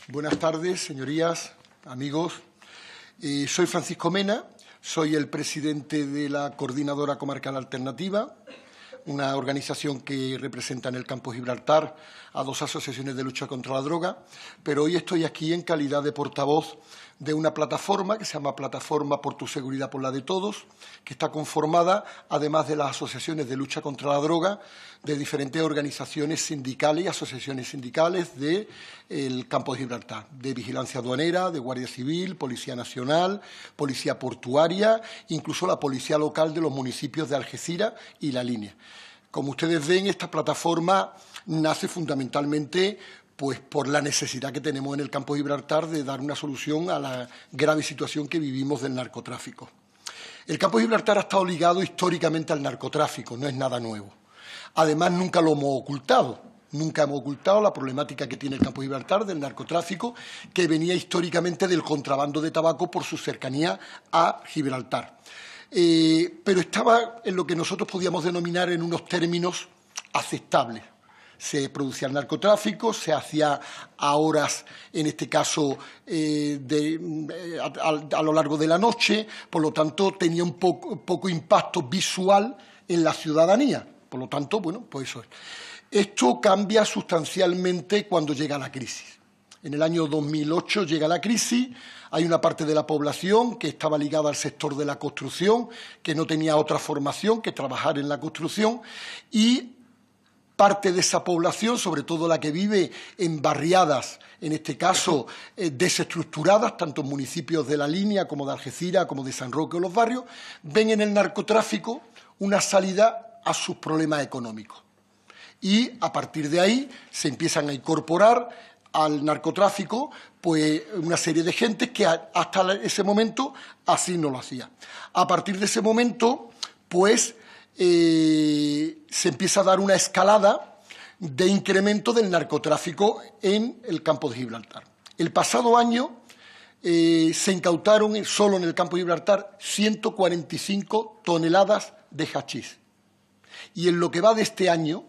Buenas tardes, señorías, amigos. Soy Francisco Mena, soy el presidente de la Coordinadora Comarcal Alternativa, una organización que representa en el campo Gibraltar a dos asociaciones de lucha contra la droga, pero hoy estoy aquí en calidad de portavoz de una plataforma que se llama Plataforma por tu Seguridad por la de Todos, que está conformada, además de las asociaciones de lucha contra la droga, de diferentes organizaciones sindicales y asociaciones sindicales del campo de Gibraltar, de vigilancia aduanera, de Guardia Civil, Policía Nacional, Policía Portuaria, incluso la Policía Local de los municipios de Algeciras y La Línea. Como ustedes ven, esta plataforma nace fundamentalmente por la necesidad que tenemos en el campo de Gibraltar de dar una solución a la grave situación que vivimos del narcotráfico. El campo de Gibraltar ha estado ligado históricamente al narcotráfico, no es nada nuevo. Además, nunca lo hemos ocultado. Nunca hemos ocultado la problemática que tiene el campo de Gibraltar del narcotráfico, que venía históricamente del contrabando de tabaco por su cercanía a Gibraltar. Pero estaba en lo que nosotros podíamos denominar en unos términos aceptables. Se producía el narcotráfico, se hacía a horas, en este caso, a lo largo de la noche, por lo tanto, tenía un poco impacto visual en la ciudadanía. Por lo tanto, bueno, pues eso es. Esto cambia sustancialmente cuando llega la crisis. En el año 2008 llega la crisis, hay una parte de la población que estaba ligada al sector de la construcción, que no tenía otra formación que trabajar en la construcción, y parte de esa población, sobre todo la que vive en barriadas, en este caso desestructuradas, tanto en municipios de La Línea como de Algeciras, como de San Roque o Los Barrios, ven en el narcotráfico una salida a sus problemas económicos. Y a partir de ahí se empiezan a incorporar al narcotráfico pues una serie de gentes que hasta ese momento así no lo hacía. A partir de ese momento, pues se empieza a dar una escalada de incremento del narcotráfico en el campo de Gibraltar. El pasado año se incautaron solo en el campo de Gibraltar 145 toneladas de hachís. Y en lo que va de este año,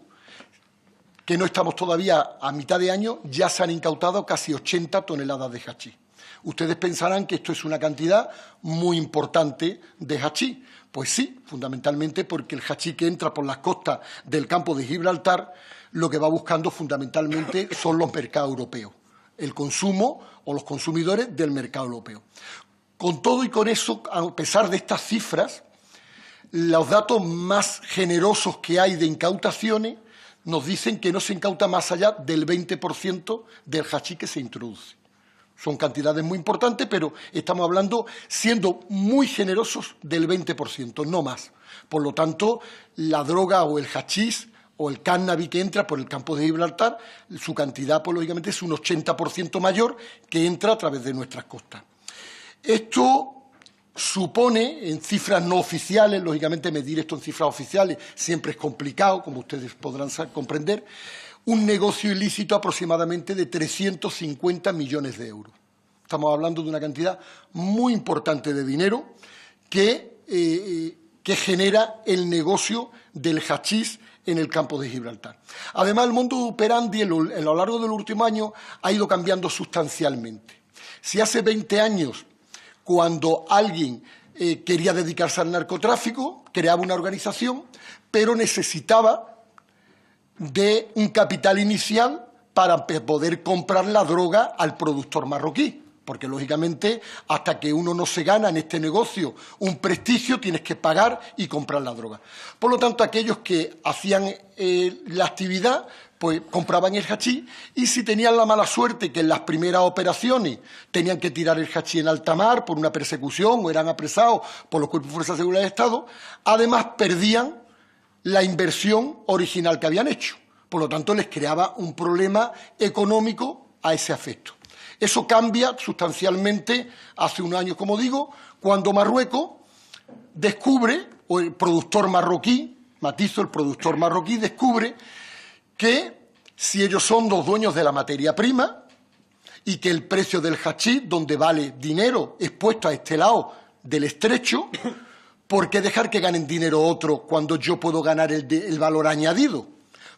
que no estamos todavía a mitad de año, ya se han incautado casi 80 toneladas de hachís. Ustedes pensarán que esto es una cantidad muy importante de hachís. Pues sí, fundamentalmente porque el hachís que entra por las costas del campo de Gibraltar lo que va buscando fundamentalmente son los mercados europeos, el consumo o los consumidores del mercado europeo. Con todo y con eso, a pesar de estas cifras, los datos más generosos que hay de incautaciones nos dicen que no se incauta más allá del 20% del hachís que se introduce. Son cantidades muy importantes, pero estamos hablando, siendo muy generosos, del 20%, no más. Por lo tanto, la droga o el hachís o el cannabis que entra por el campo de Gibraltar, su cantidad, pues, lógicamente, es un 80% mayor que entra a través de nuestras costas. Esto supone, en cifras no oficiales, lógicamente medir esto en cifras oficiales siempre es complicado, como ustedes podrán comprender, un negocio ilícito aproximadamente de 350 millones de euros. Estamos hablando de una cantidad muy importante de dinero que genera el negocio del hachís en el campo de Gibraltar. Además, el modus operandi a lo largo del último año ha ido cambiando sustancialmente. Si hace 20 años, cuando alguien quería dedicarse al narcotráfico, creaba una organización, pero necesitaba de un capital inicial para poder comprar la droga al productor marroquí, porque lógicamente hasta que uno no se gana en este negocio un prestigio tienes que pagar y comprar la droga. Por lo tanto, aquellos que hacían la actividad pues compraban el hachís, y si tenían la mala suerte que en las primeras operaciones tenían que tirar el hachís en alta mar por una persecución o eran apresados por los cuerpos de fuerza de seguridad del Estado, además perdían la inversión original que habían hecho. Por lo tanto, les creaba un problema económico a ese efecto. Eso cambia sustancialmente hace unos años, como digo, cuando Marruecos descubre, o el productor marroquí, matizo, el productor marroquí descubre que si ellos son los dueños de la materia prima y que el precio del hachís, donde vale dinero, es puesto a este lado del estrecho, ¿por qué dejar que ganen dinero otros cuando yo puedo ganar el valor añadido?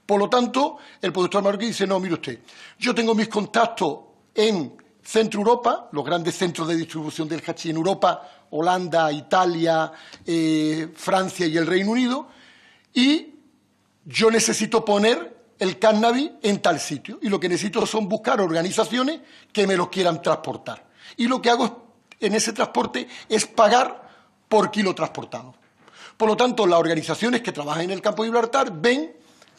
Por lo tanto, el productor marroquí dice, no, mire usted, yo tengo mis contactos en Centro Europa, los grandes centros de distribución del hachís en Europa, Holanda, Italia, Francia y el Reino Unido, y yo necesito poner el cannabis en tal sitio. Y lo que necesito son buscar organizaciones que me lo quieran transportar. Y lo que hago en ese transporte es pagar por kilo transportado. Por lo tanto, las organizaciones que trabajan en el campo de Gibraltar ven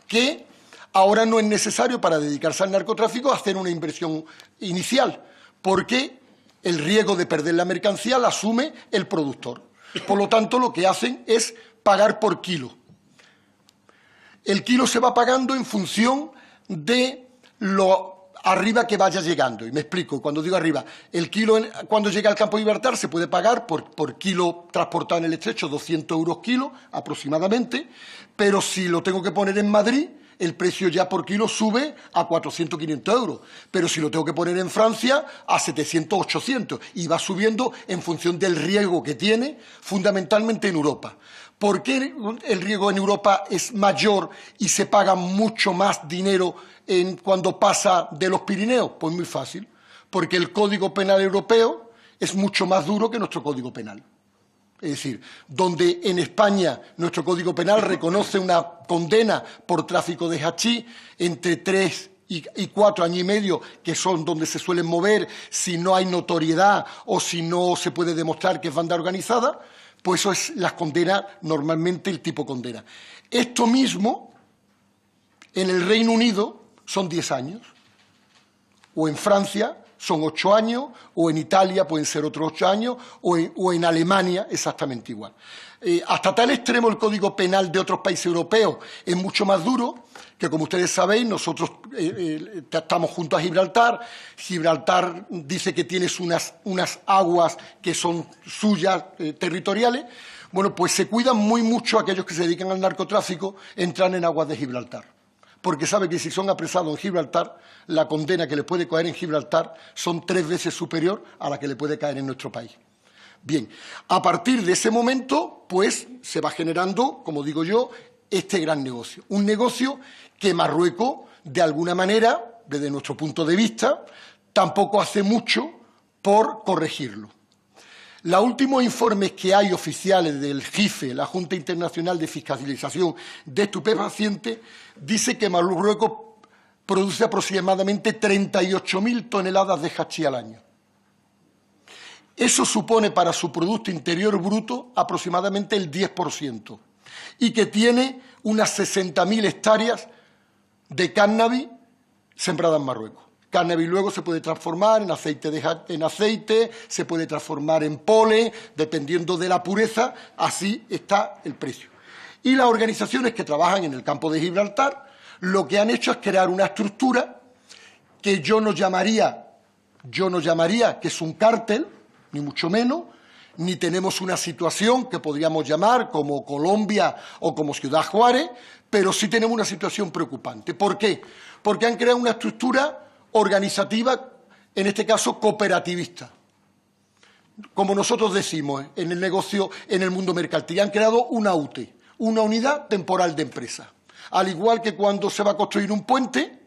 que ahora no es necesario para dedicarse al narcotráfico hacer una inversión inicial, porque el riesgo de perder la mercancía la asume el productor. Por lo tanto, lo que hacen es pagar por kilo. El kilo se va pagando en función de lo arriba que vaya llegando. Y me explico, cuando digo arriba, el kilo cuando llega al campo de Gibraltar se puede pagar por kilo transportado en el estrecho 200 euros kilo aproximadamente, pero si lo tengo que poner en Madrid, el precio ya por kilo sube a 400, 500 euros. Pero si lo tengo que poner en Francia, a 700, 800. Y va subiendo en función del riesgo que tiene, fundamentalmente en Europa. ¿Por qué el riesgo en Europa es mayor y se paga mucho más dinero cuando pasa de los Pirineos? Pues muy fácil, porque el Código Penal Europeo es mucho más duro que nuestro Código Penal. Es decir, donde en España nuestro Código Penal reconoce una condena por tráfico de hachís entre 3 y 4 años y medio, que son donde se suelen mover si no hay notoriedad o si no se puede demostrar que es banda organizada, pues eso es las condenas, normalmente el tipo condena. Esto mismo, en el Reino Unido, son 10 años, o en Francia son 8 años, o en Italia pueden ser otros 8 años, o en Alemania exactamente igual. Hasta tal extremo el Código Penal de otros países europeos es mucho más duro, que como ustedes sabéis, nosotros estamos junto a Gibraltar. Gibraltar dice que tienes unas aguas que son suyas, territoriales. Bueno, pues se cuidan muy mucho aquellos que se dedican al narcotráfico, entran en aguas de Gibraltar, porque sabe que si son apresados en Gibraltar, la condena que le puede caer en Gibraltar son 3 veces superior a la que le puede caer en nuestro país. Bien, a partir de ese momento, pues se va generando, como digo yo, este gran negocio. Un negocio que Marruecos, de alguna manera, desde nuestro punto de vista, tampoco hace mucho por corregirlo. Los últimos informes que hay oficiales del JIFE, la Junta Internacional de Fiscalización de Estupefacientes, dice que Marruecos produce aproximadamente 38.000 toneladas de hachís al año. Eso supone para su Producto Interior Bruto aproximadamente el 10%, y que tiene unas 60.000 hectáreas de cannabis sembrada en Marruecos. Cannabis luego se puede transformar en aceite, se puede transformar en polen, dependiendo de la pureza, así está el precio. Y las organizaciones que trabajan en el campo de Gibraltar lo que han hecho es crear una estructura que yo no llamaría que es un cártel, ni mucho menos, ni tenemos una situación que podríamos llamar como Colombia o como Ciudad Juárez, pero sí tenemos una situación preocupante. ¿Por qué? Porque han creado una estructura organizativa, en este caso cooperativista. Como nosotros decimos en el negocio, en el mundo mercantil, han creado una UTE, una unidad temporal de empresa. Al igual que cuando se va a construir un puente,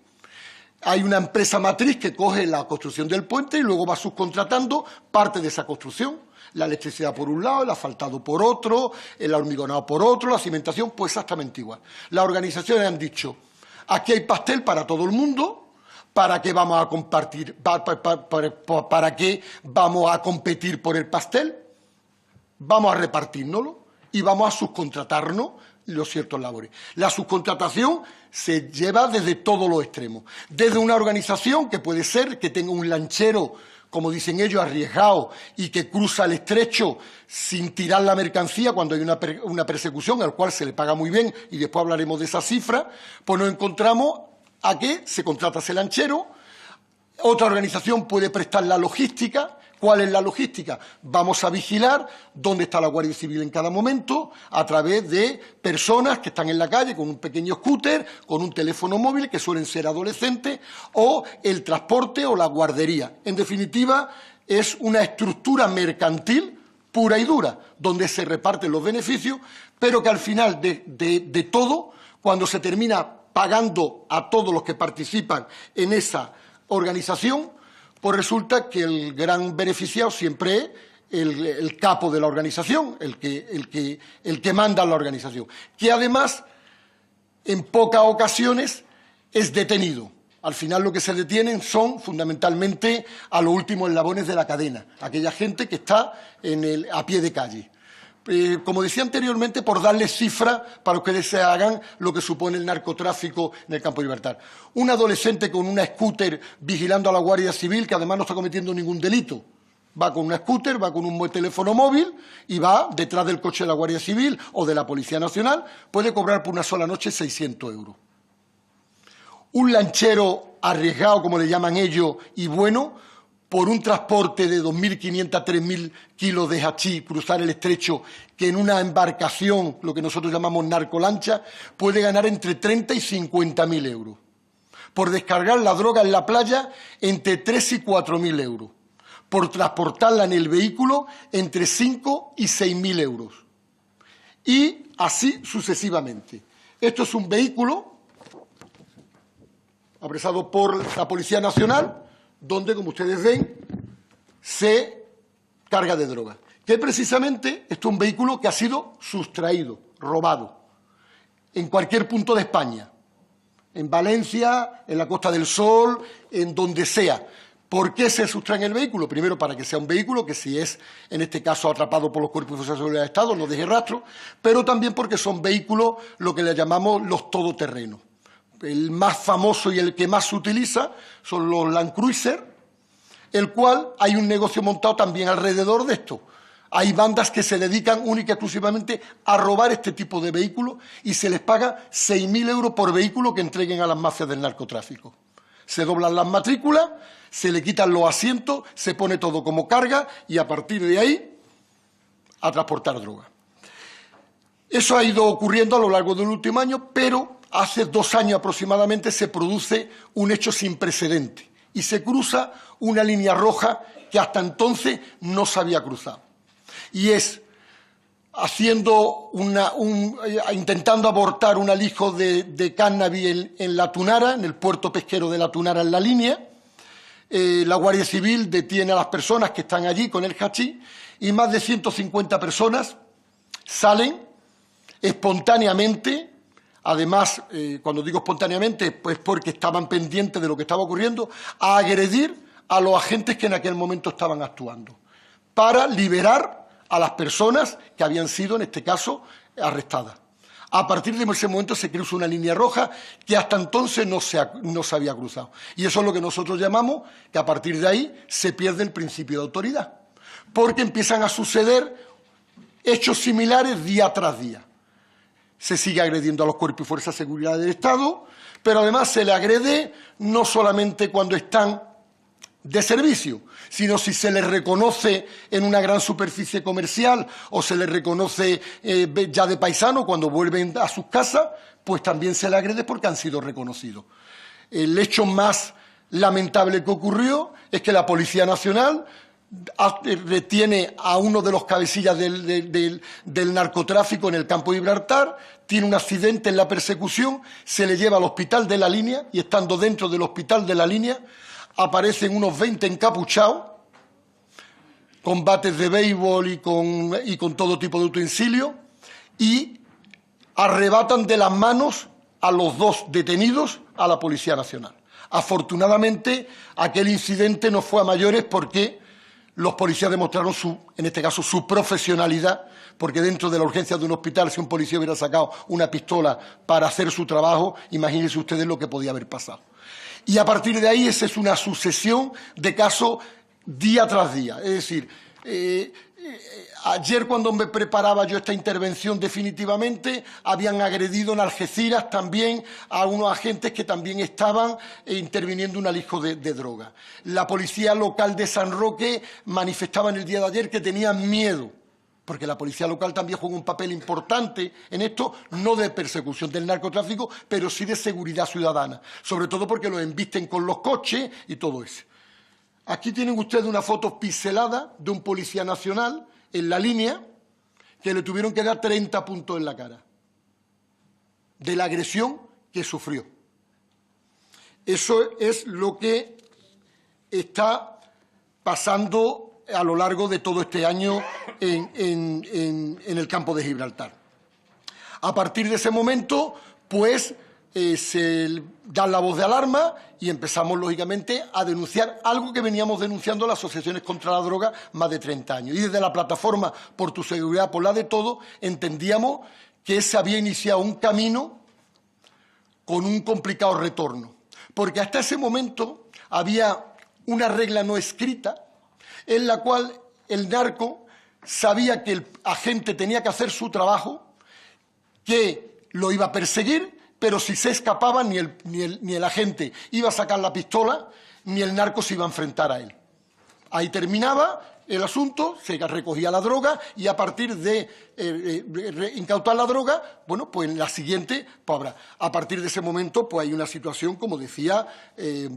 hay una empresa matriz que coge la construcción del puente y luego va subcontratando parte de esa construcción. La electricidad por un lado, el asfaltado por otro, el hormigonado por otro, la cimentación, pues exactamente igual. Las organizaciones han dicho, aquí hay pastel para todo el mundo. ¿Para qué vamos a compartir? ¿Para qué vamos a competir por el pastel? Vamos a repartírnoslo y vamos a subcontratarnos los ciertos labores. La subcontratación se lleva desde todos los extremos. Desde una organización que puede ser que tenga un lanchero, como dicen ellos, arriesgado y que cruza el estrecho sin tirar la mercancía cuando hay una persecución, al cual se le paga muy bien, y después hablaremos de esa cifra, pues nos encontramos a que se contrata ese lanchero. Otra organización puede prestar la logística. ¿Cuál es la logística? Vamos a vigilar dónde está la Guardia Civil en cada momento a través de personas que están en la calle con un pequeño scooter, con un teléfono móvil, que suelen ser adolescentes, o el transporte o la guardería. En definitiva, es una estructura mercantil pura y dura, donde se reparten los beneficios, pero que al final de todo, cuando se termina pagando a todos los que participan en esa organización, pues resulta que el gran beneficiado siempre es el capo de la organización, el que manda la organización, que además en pocas ocasiones es detenido. Al final lo que se detienen son fundamentalmente a los últimos eslabones de la cadena, aquella gente que está a pie de calle. Como decía anteriormente, por darles cifras para que se hagan lo que supone el narcotráfico en el campo de Gibraltar. Un adolescente con una scooter vigilando a la Guardia Civil, que además no está cometiendo ningún delito. Va con una scooter, va con un teléfono móvil y va detrás del coche de la Guardia Civil o de la Policía Nacional, puede cobrar por una sola noche 600 euros. Un lanchero arriesgado, como le llaman ellos, y bueno, por un transporte de 2.500 a 3.000 kilos de hachís, cruzar el estrecho, que en una embarcación, lo que nosotros llamamos narcolancha, puede ganar entre 30 y 50.000 euros. Por descargar la droga en la playa, entre 3 y 4.000 euros. Por transportarla en el vehículo, entre 5 y 6.000 euros. Y así sucesivamente. Esto es un vehículo apresado por la Policía Nacional, donde, como ustedes ven, se carga de droga. Que precisamente esto es un vehículo que ha sido sustraído, robado, en cualquier punto de España, en Valencia, en la Costa del Sol, en donde sea. ¿Por qué se sustrae el vehículo? Primero, para que sea un vehículo que, si es, en este caso, atrapado por los cuerpos y fuerzas de seguridad del Estado, no deje rastro, pero también porque son vehículos, lo que le llamamos los todoterrenos. El más famoso y el que más se utiliza son los Land Cruiser, el cual hay un negocio montado también alrededor de esto. Hay bandas que se dedican única y exclusivamente a robar este tipo de vehículos y se les paga 6.000 euros por vehículo que entreguen a las mafias del narcotráfico. Se doblan las matrículas, se le quitan los asientos, se pone todo como carga y a partir de ahí a transportar droga. Eso ha ido ocurriendo a lo largo del último año, pero hace 2 años aproximadamente se produce un hecho sin precedente y se cruza una línea roja que hasta entonces no se había cruzado. Y es intentando abortar un alijo de cannabis en La Tunara, en el puerto pesquero de La Tunara, en la línea. La Guardia Civil detiene a las personas que están allí con el hachís y más de 150 personas salen espontáneamente. Además, cuando digo espontáneamente, pues porque estaban pendientes de lo que estaba ocurriendo, a agredir a los agentes que en aquel momento estaban actuando, para liberar a las personas que habían sido, en este caso, arrestadas. A partir de ese momento se cruza una línea roja que hasta entonces no se había cruzado. Y eso es lo que nosotros llamamos que a partir de ahí se pierde el principio de autoridad, porque empiezan a suceder hechos similares día tras día. Se sigue agrediendo a los cuerpos y fuerzas de seguridad del Estado, pero además se le agrede no solamente cuando están de servicio, sino si se les reconoce en una gran superficie comercial o se les reconoce ya de paisano cuando vuelven a sus casas, pues también se les agrede porque han sido reconocidos. El hecho más lamentable que ocurrió es que la Policía Nacional retiene a uno de los cabecillas del narcotráfico en el campo de Gibraltar, tiene un accidente en la persecución, se le lleva al hospital de la línea y estando dentro del hospital de la línea aparecen unos 20 encapuchados con bates de béisbol y con todo tipo de utensilios y arrebatan de las manos a los 2 detenidos a la Policía Nacional. Afortunadamente, aquel incidente no fue a mayores porque los policías demostraron en este caso, su profesionalidad, porque dentro de la urgencia de un hospital, si un policía hubiera sacado una pistola para hacer su trabajo, imagínense ustedes lo que podía haber pasado. Y a partir de ahí, esa es una sucesión de casos día tras día. Es decir, ayer cuando me preparaba yo esta intervención definitivamente, habían agredido en Algeciras también a unos agentes que también estaban interviniendo un alijo de droga. La policía local de San Roque manifestaba en el día de ayer que tenían miedo, porque la policía local también juega un papel importante en esto, no de persecución del narcotráfico, pero sí de seguridad ciudadana, sobre todo porque los embisten con los coches y todo eso. Aquí tienen ustedes una foto pixelada de un policía nacional en la línea que le tuvieron que dar 30 puntos en la cara de la agresión que sufrió. Eso es lo que está pasando a lo largo de todo este año en el campo de Gibraltar. A partir de ese momento, pues, se da la voz de alarma y empezamos, lógicamente, a denunciar algo que veníamos denunciando las asociaciones contra la droga más de 30 años. Y desde la plataforma Por tu seguridad, por la de todos, entendíamos que se había iniciado un camino con un complicado retorno. Porque hasta ese momento había una regla no escrita en la cual el narco sabía que el agente tenía que hacer su trabajo, que lo iba a perseguir, pero si se escapaba ni el agente iba a sacar la pistola, ni el narco se iba a enfrentar a él. Ahí terminaba el asunto, se recogía la droga y a partir de incautar la droga, bueno, pues en la siguiente, pues habrá. A partir de ese momento, pues hay una situación, como decía,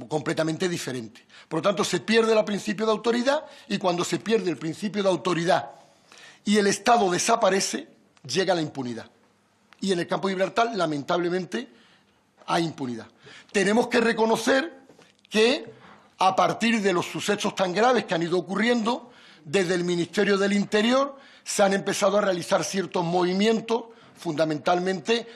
completamente diferente. Por lo tanto, se pierde el principio de autoridad y cuando se pierde el principio de autoridad y el Estado desaparece, llega la impunidad. Y en el campo de Gibraltar, lamentablemente, hay impunidad. Tenemos que reconocer que, a partir de los sucesos tan graves que han ido ocurriendo, desde el Ministerio del Interior se han empezado a realizar ciertos movimientos, fundamentalmente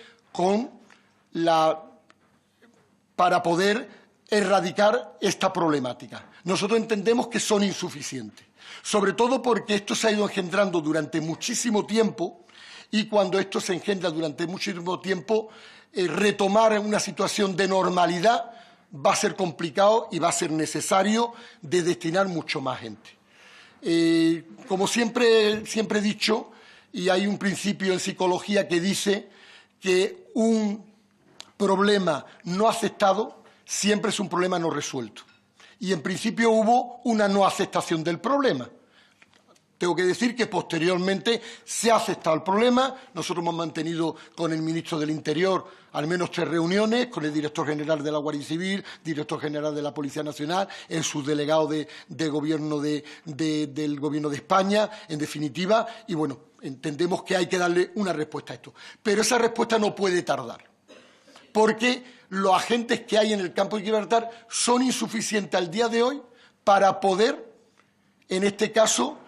para poder erradicar esta problemática. Nosotros entendemos que son insuficientes, sobre todo porque esto se ha ido engendrando durante muchísimo tiempo. Y cuando esto se engendra durante muchísimo tiempo, retomar una situación de normalidad va a ser complicado y va a ser necesario de destinar mucho más gente. Como siempre he dicho, y hay un principio en psicología que dice que un problema no aceptado siempre es un problema no resuelto. Y en principio hubo una no aceptación del problema. Tengo que decir que posteriormente se ha aceptado el problema. Nosotros hemos mantenido con el ministro del Interior al menos 3 reuniones, con el director general de la Guardia Civil, director general de la Policía Nacional, el subdelegado de gobierno del Gobierno de España, en definitiva, y bueno, entendemos que hay que darle una respuesta a esto. Pero esa respuesta no puede tardar, porque los agentes que hay en el campo de Gibraltar son insuficientes al día de hoy para poder, en este caso,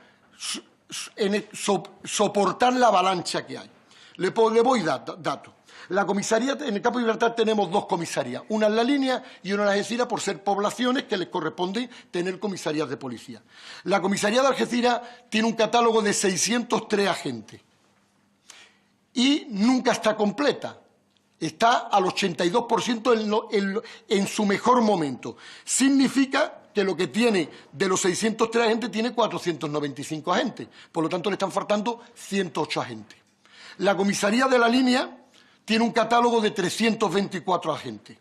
soportar la avalancha que hay. Le voy datos. La comisaría, en el campo de Gibraltar tenemos 2 comisarías, una en La Línea y una en Algeciras, por ser poblaciones que les corresponde tener comisarías de policía. La comisaría de Algeciras tiene un catálogo de 603 agentes y nunca está completa. Está al 82% en su mejor momento. Significa que lo que tiene de los 603 agentes tiene 495 agentes. Por lo tanto, le están faltando 108 agentes. La comisaría de La Línea tiene un catálogo de 324 agentes.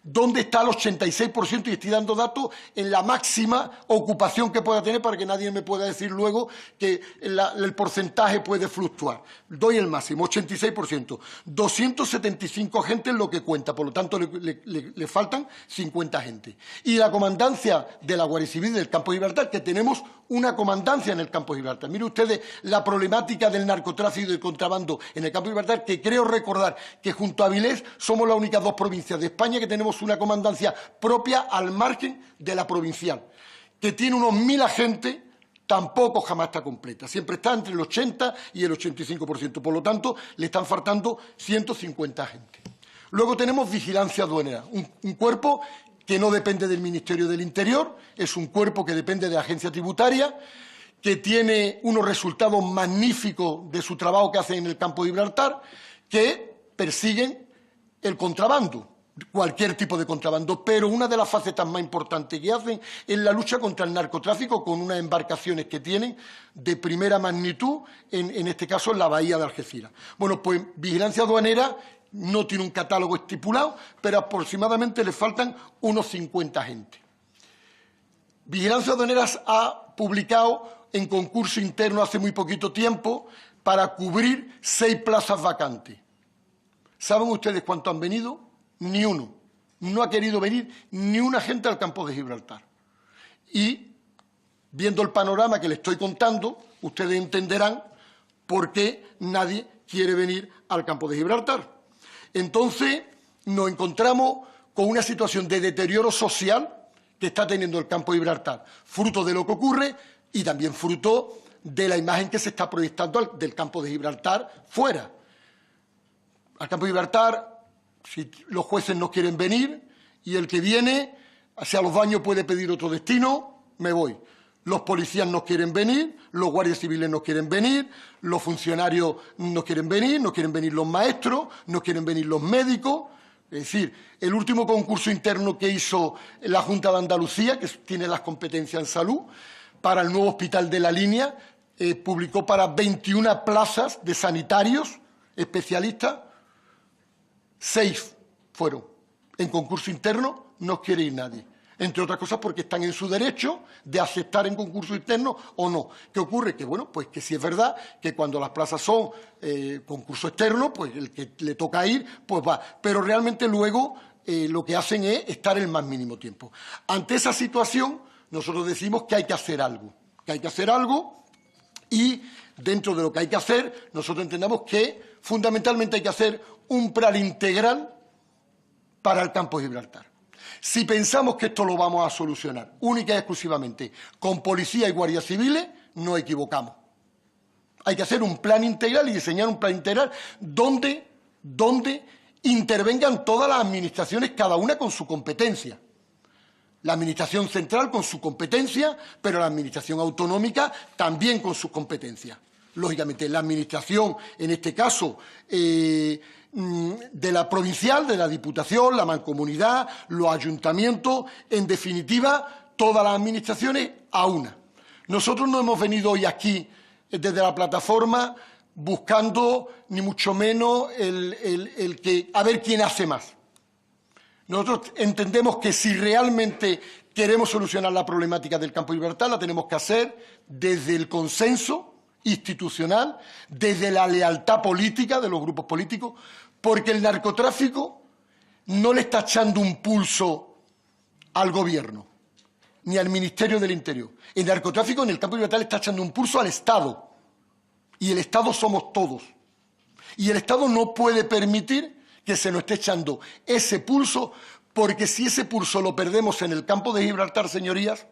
¿Dónde está el 86%? Y estoy dando datos en la máxima ocupación que pueda tener para que nadie me pueda decir luego que el porcentaje puede fluctuar. Doy el máximo, 86%. 275 agentes es lo que cuenta, por lo tanto le faltan 50 agentes. Y la comandancia de la Guardia Civil del campo de Gibraltar, que tenemos una comandancia en el campo de Gibraltar. Miren ustedes la problemática del narcotráfico y del contrabando en el campo de Gibraltar, que creo recordar que junto a Avilés somos las únicas 2 provincias de España que tenemos una comandancia propia al margen de la provincial, que tiene unos 1000 agentes, tampoco jamás está completa. Siempre está entre el 80 y el 85%. Por lo tanto, le están faltando 150 agentes. Luego tenemos vigilancia aduanera, un cuerpo que no depende del Ministerio del Interior, es un cuerpo que depende de la agencia tributaria, que tiene unos resultados magníficos de su trabajo que hacen en el campo de Gibraltar, que persiguen el contrabando, cualquier tipo de contrabando, pero una de las facetas más importantes que hacen es la lucha contra el narcotráfico con unas embarcaciones que tienen de primera magnitud, en este caso en la bahía de Algeciras. Bueno, pues vigilancia aduanera no tiene un catálogo estipulado, pero aproximadamente le faltan unos 50 agentes. Vigilancia Aduanera ha publicado en concurso interno hace muy poquito tiempo para cubrir 6 plazas vacantes. ¿Saben ustedes cuántos han venido? Ni uno. No ha querido venir ni un agente al campo de Gibraltar. Y, viendo el panorama que les estoy contando, ustedes entenderán por qué nadie quiere venir al campo de Gibraltar. Entonces, nos encontramos con una situación de deterioro social que está teniendo el campo de Gibraltar, fruto de lo que ocurre y también fruto de la imagen que se está proyectando del campo de Gibraltar fuera. Al campo de Gibraltar, si los jueces no quieren venir y el que viene, hacia los baños puede pedir otro destino, me voy. Los policías no quieren venir, los guardias civiles no quieren venir, los funcionarios no quieren venir los maestros, no quieren venir los médicos. Es decir, el último concurso interno que hizo la Junta de Andalucía, que tiene las competencias en salud, para el nuevo hospital de La Línea, publicó para 21 plazas de sanitarios especialistas, 6 fueron. En concurso interno no quiere ir nadie. Entre otras cosas porque están en su derecho de aceptar en concurso interno o no. ¿Qué ocurre? Que bueno, pues que sí es verdad que cuando las plazas son concurso externo, pues el que le toca ir, pues va. Pero realmente luego lo que hacen es estar el más mínimo tiempo. Ante esa situación, nosotros decimos que hay que hacer algo. Y dentro de lo que hay que hacer, nosotros entendemos que fundamentalmente hay que hacer un plan integral para el campo de Gibraltar. Si pensamos que esto lo vamos a solucionar única y exclusivamente con policía y guardias civiles, nos equivocamos. Hay que hacer un plan integral y diseñar un plan integral donde intervengan todas las administraciones, cada una con su competencia. La administración central con su competencia, pero la administración autonómica también con sus competencias. Lógicamente, la administración, en este caso, de la provincial, de la Diputación, la Mancomunidad, los ayuntamientos, en definitiva, todas las administraciones a una. Nosotros no hemos venido hoy aquí desde la plataforma buscando ni mucho menos a ver quién hace más. Nosotros entendemos que si realmente queremos solucionar la problemática del campo de Gibraltar, la tenemos que hacer desde el consenso institucional, desde la lealtad política de los grupos políticos, porque el narcotráfico no le está echando un pulso al gobierno, ni al Ministerio del Interior. El narcotráfico en el campo de Gibraltar le está echando un pulso al Estado, y el Estado somos todos. Y el Estado no puede permitir que se nos esté echando ese pulso, porque si ese pulso lo perdemos en el campo de Gibraltar, señorías,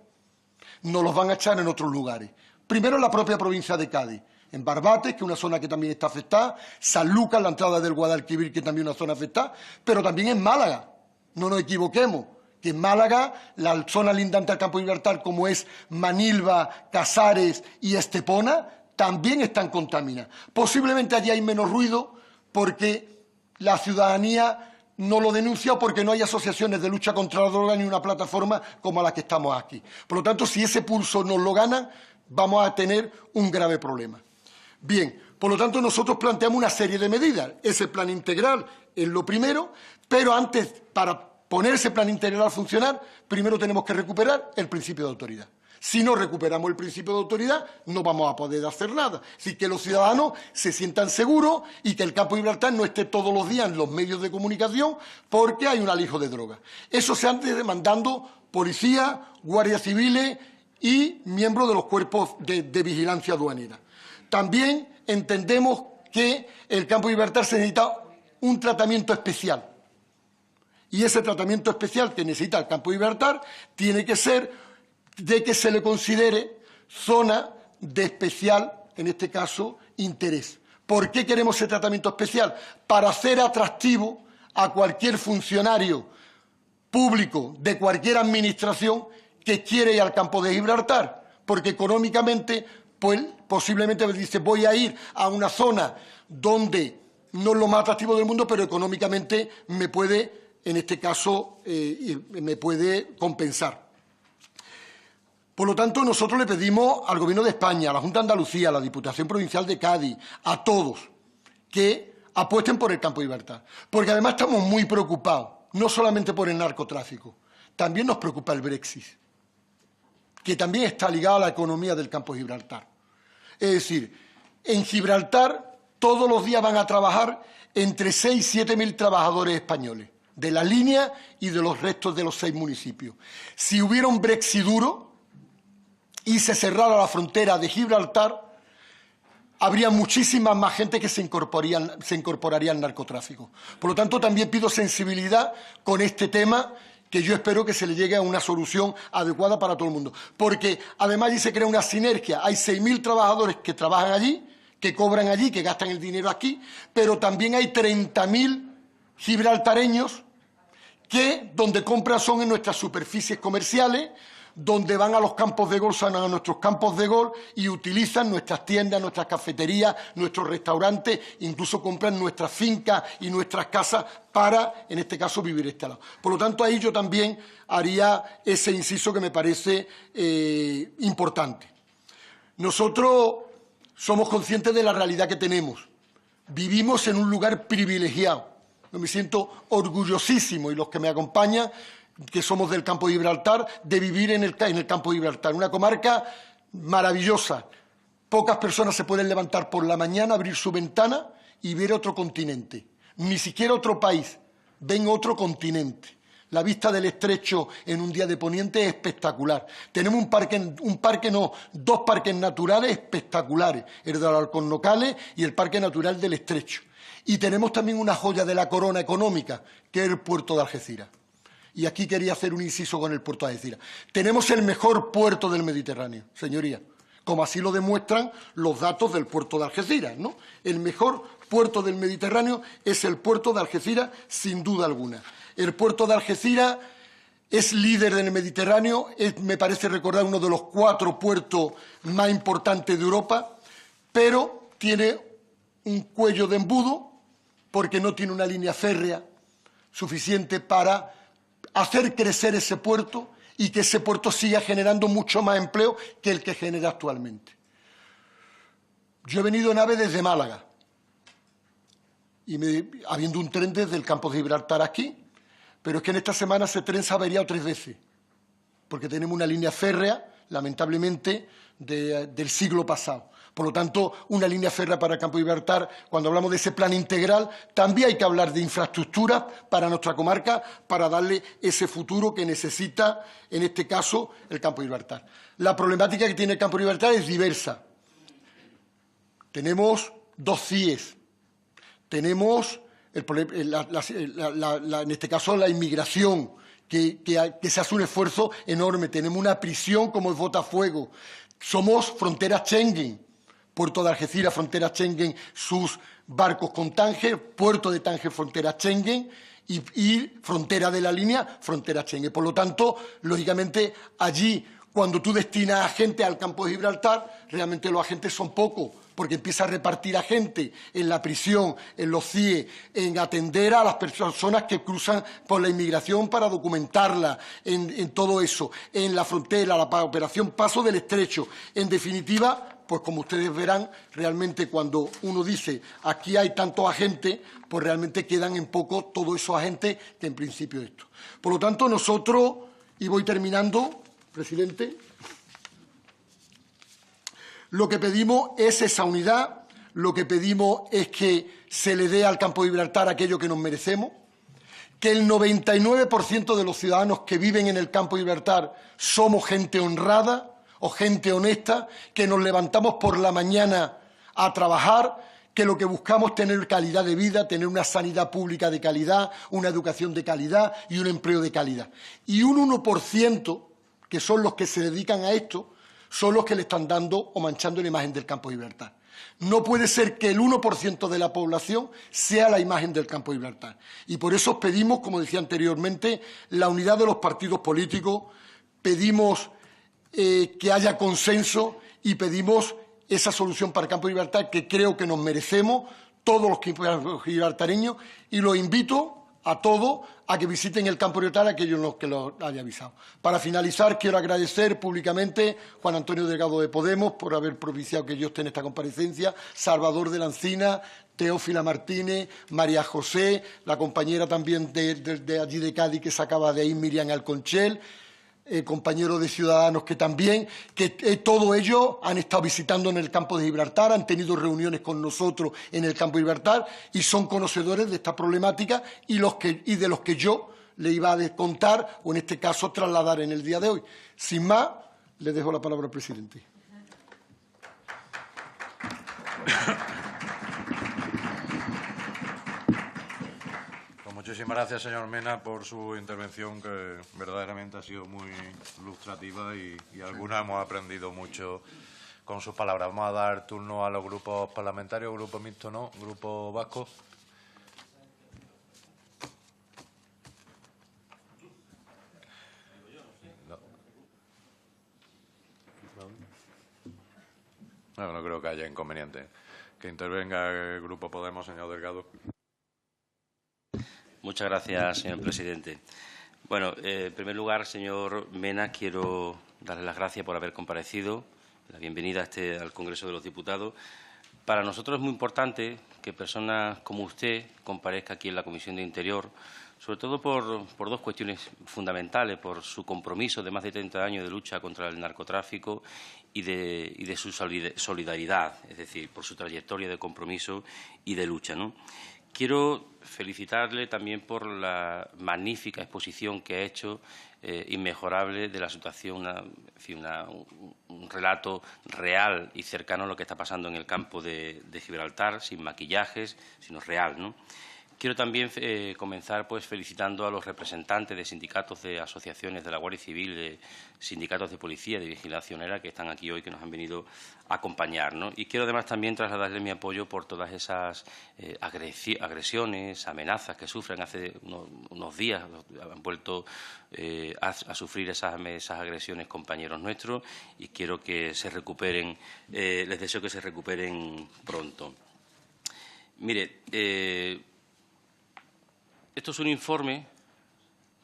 nos los van a echar en otros lugares. Primero en la propia provincia de Cádiz, en Barbate, que es una zona que también está afectada, Sanlúcar, la entrada del Guadalquivir, que también es una zona afectada, pero también en Málaga, no nos equivoquemos, que en Málaga, la zona lindante al campo de Gibraltar, como es Manilva, Casares y Estepona, también están contaminadas. Posiblemente allí hay menos ruido porque la ciudadanía no lo denuncia o porque no hay asociaciones de lucha contra la droga ni una plataforma como la que estamos aquí. Por lo tanto, si ese pulso nos lo ganan, vamos a tener un grave problema. Bien, por lo tanto, nosotros planteamos una serie de medidas. Ese plan integral es lo primero, pero antes, para poner ese plan integral a funcionar, primero tenemos que recuperar el principio de autoridad. Si no recuperamos el principio de autoridad, no vamos a poder hacer nada. Así que los ciudadanos se sientan seguros y que el campo de Gibraltar no esté todos los días en los medios de comunicación porque hay un alijo de droga. Eso se hace demandando policía, guardias civiles y miembros de los cuerpos de vigilancia aduanera. También entendemos que el campo de Gibraltar se necesita un tratamiento especial. Y ese tratamiento especial que necesita el campo de Gibraltar tiene que ser de que se le considere zona de especial, en este caso, interés. ¿Por qué queremos ese tratamiento especial? Para hacer atractivo a cualquier funcionario público de cualquier administración que quiere ir al campo de Gibraltar, porque económicamente, pues posiblemente dice voy a ir a una zona donde no es lo más atractivo del mundo, pero económicamente me puede, en este caso, me puede compensar. Por lo tanto, nosotros le pedimos al Gobierno de España, a la Junta de Andalucía, a la Diputación Provincial de Cádiz, a todos, que apuesten por el campo de Gibraltar. Porque además estamos muy preocupados, no solamente por el narcotráfico, también nos preocupa el Brexit, que también está ligado a la economía del campo de Gibraltar. Es decir, en Gibraltar todos los días van a trabajar entre 6 y 7 mil trabajadores españoles, de la línea y de los restos de los 6 municipios. Si hubiera un Brexit duro y se cerrara la frontera de Gibraltar, habría muchísima más gente que se incorporaría al narcotráfico. Por lo tanto, también pido sensibilidad con este tema, que yo espero que se le llegue a una solución adecuada para todo el mundo. Porque además allí se crea una sinergia. Hay 6.000 trabajadores que trabajan allí, que cobran allí, que gastan el dinero aquí, pero también hay 30.000 gibraltareños que donde compran son en nuestras superficies comerciales, donde van a los campos de golf, van a nuestros campos de golf y utilizan nuestras tiendas, nuestras cafeterías, nuestros restaurantes, incluso compran nuestras fincas y nuestras casas para, en este caso, vivir este lado. Por lo tanto, ahí yo también haría ese inciso que me parece importante. Nosotros somos conscientes de la realidad que tenemos. Vivimos en un lugar privilegiado. Yo me siento orgullosísimo, y los que me acompañan, que somos del Campo de Gibraltar, de vivir en el Campo de Gibraltar, una comarca maravillosa. Pocas personas se pueden levantar por la mañana, abrir su ventana y ver otro continente. Ni siquiera otro país, ven otro continente. La vista del estrecho en un día de poniente es espectacular. Tenemos dos parques naturales espectaculares, el de los Alcornocales y el Parque Natural del Estrecho. Y tenemos también una joya de la corona económica, que es el puerto de Algeciras. Y aquí quería hacer un inciso con el puerto de Algeciras. Tenemos el mejor puerto del Mediterráneo, señoría, como así lo demuestran los datos del puerto de Algeciras, ¿no? El mejor puerto del Mediterráneo es el puerto de Algeciras, sin duda alguna. El puerto de Algeciras es líder en el Mediterráneo, me parece recordar uno de los 4 puertos más importantes de Europa, pero tiene un cuello de embudo porque no tiene una línea férrea suficiente para hacer crecer ese puerto y que ese puerto siga generando mucho más empleo que el que genera actualmente. Yo he venido en AVE desde Málaga, y habiendo un tren desde el Campo de Gibraltar aquí, pero es que en esta semana ese tren se ha averiado 3 veces, porque tenemos una línea férrea, lamentablemente, del siglo pasado. Por lo tanto, una línea férrea para el Campo de Gibraltar, cuando hablamos de ese plan integral, también hay que hablar de infraestructura para nuestra comarca, para darle ese futuro que necesita, en este caso, el Campo de Gibraltar. La problemática que tiene el Campo de Gibraltar es diversa. Tenemos 2 CIEs, tenemos, en este caso, la inmigración, que se hace un esfuerzo enorme. Tenemos una prisión como es Botafuego. Somos frontera Schengen. Puerto de Algeciras, frontera Schengen, sus barcos con Tánger, puerto de Tánger, frontera Schengen, y frontera de la línea, frontera Schengen. Por lo tanto, lógicamente, allí, cuando tú destinas a gente al Campo de Gibraltar, realmente los agentes son pocos, porque empieza a repartir a gente en la prisión, en los CIE, en atender a las personas que cruzan por la inmigración para documentarla, en todo eso, en la frontera, la operación Paso del Estrecho. En definitiva, pues como ustedes verán, realmente cuando uno dice aquí hay tantos agentes, pues realmente quedan en poco todos esos agentes que en principio esto. Por lo tanto, nosotros, y voy terminando, presidente, lo que pedimos es esa unidad, lo que pedimos es que se le dé al Campo de Gibraltar aquello que nos merecemos, que el 99% de los ciudadanos que viven en el Campo de Gibraltar somos gente honrada o gente honesta, que nos levantamos por la mañana a trabajar, que lo que buscamos es tener calidad de vida, tener una sanidad pública de calidad, una educación de calidad y un empleo de calidad. Y un 1%, que son los que se dedican a esto, son los que le están dando o manchando la imagen del Campo de Gibraltar. No puede ser que el 1% de la población sea la imagen del Campo de Gibraltar. Y por eso pedimos, como decía anteriormente, la unidad de los partidos políticos, pedimos que haya consenso y pedimos esa solución para el Campo de Gibraltar que creo que nos merecemos todos los gibraltareños, y los invito a todos a que visiten el Campo de Gibraltar, aquellos que lo haya avisado. Para finalizar, quiero agradecer públicamente a Juan Antonio Delgado de Podemos por haber propiciado que yo esté en esta comparecencia, Salvador de la Encina, Teófila Martínez, María José, la compañera también de allí de Cádiz que se acaba de ir, Miriam Alconchel, compañeros de Ciudadanos que también, que todos ellos han estado visitando en el Campo de Gibraltar, han tenido reuniones con nosotros en el Campo de Gibraltar y son conocedores de esta problemática y de los que yo le iba a contar o en este caso trasladar en el día de hoy. Sin más, le dejo la palabra al presidente. Pues muchísimas gracias, señor Mena, por su intervención, que verdaderamente ha sido muy ilustrativa y algunas hemos aprendido mucho con sus palabras. Vamos a dar turno a los grupos parlamentarios. Grupo mixto no, Grupo Vasco. No creo que haya inconveniente. Que intervenga el Grupo Podemos, señor Delgado. Muchas gracias, señor presidente. Bueno, en primer lugar, señor Mena, quiero darle las gracias por haber comparecido. La bienvenida al Congreso de los Diputados. Para nosotros es muy importante que personas como usted comparezca aquí en la Comisión de Interior, sobre todo por dos cuestiones fundamentales, por su compromiso de más de 30 años de lucha contra el narcotráfico y de su solidaridad, es decir, por su trayectoria de compromiso y de lucha, ¿no? Quiero felicitarle también por la magnífica exposición que ha hecho, inmejorable, de la situación, un relato real y cercano a lo que está pasando en el campo de Gibraltar, sin maquillajes, sino real, ¿no? Quiero también comenzar felicitando a los representantes de sindicatos, de asociaciones de la Guardia Civil, de sindicatos de policía, de vigilancia aérea, que están aquí hoy, que nos han venido a acompañar, ¿no? Y quiero además también trasladarles mi apoyo por todas esas agresiones, amenazas que sufren. Hace unos días han vuelto a sufrir esas agresiones compañeros nuestros y quiero que se recuperen, les deseo que se recuperen pronto. Mire, esto es un informe,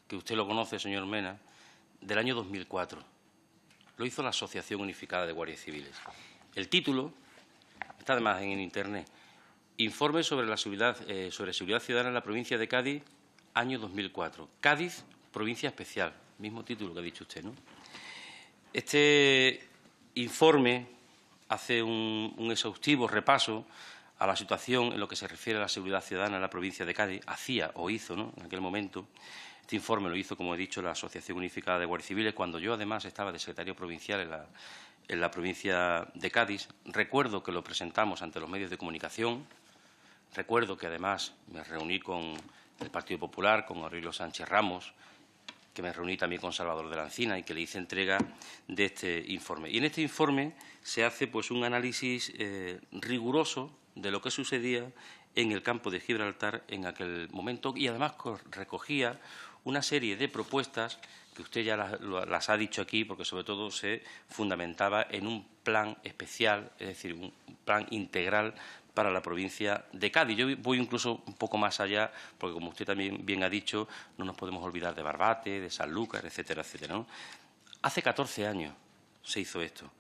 que usted lo conoce, señor Mena, del año 2004. Lo hizo la Asociación Unificada de Guardias Civiles. El título está además en Internet. Informe sobre seguridad ciudadana en la provincia de Cádiz, año 2004. Cádiz, provincia especial. Mismo título que ha dicho usted, ¿no? Este informe hace un exhaustivo repaso a la situación en lo que se refiere a la seguridad ciudadana en la provincia de Cádiz. Hacía o hizo, ¿no?, en aquel momento. Este informe lo hizo, como he dicho, la Asociación Unificada de Guardias Civiles, cuando yo, además, estaba de secretario provincial en la provincia de Cádiz. Recuerdo que lo presentamos ante los medios de comunicación. Recuerdo que, además, me reuní con el Partido Popular, con Aurelio Sánchez Ramos, que me reuní también con Salvador de la Encina y que le hice entrega de este informe. Y en este informe se hace un análisis riguroso de lo que sucedía en el campo de Gibraltar en aquel momento y además recogía una serie de propuestas que usted ya las ha dicho aquí, porque sobre todo se fundamentaba en un plan especial, es decir, un plan integral para la provincia de Cádiz. Yo voy incluso un poco más allá, porque como usted también bien ha dicho, no nos podemos olvidar de Barbate, de Sanlúcar, etcétera, etcétera, ¿no? Hace 14 años se hizo esto.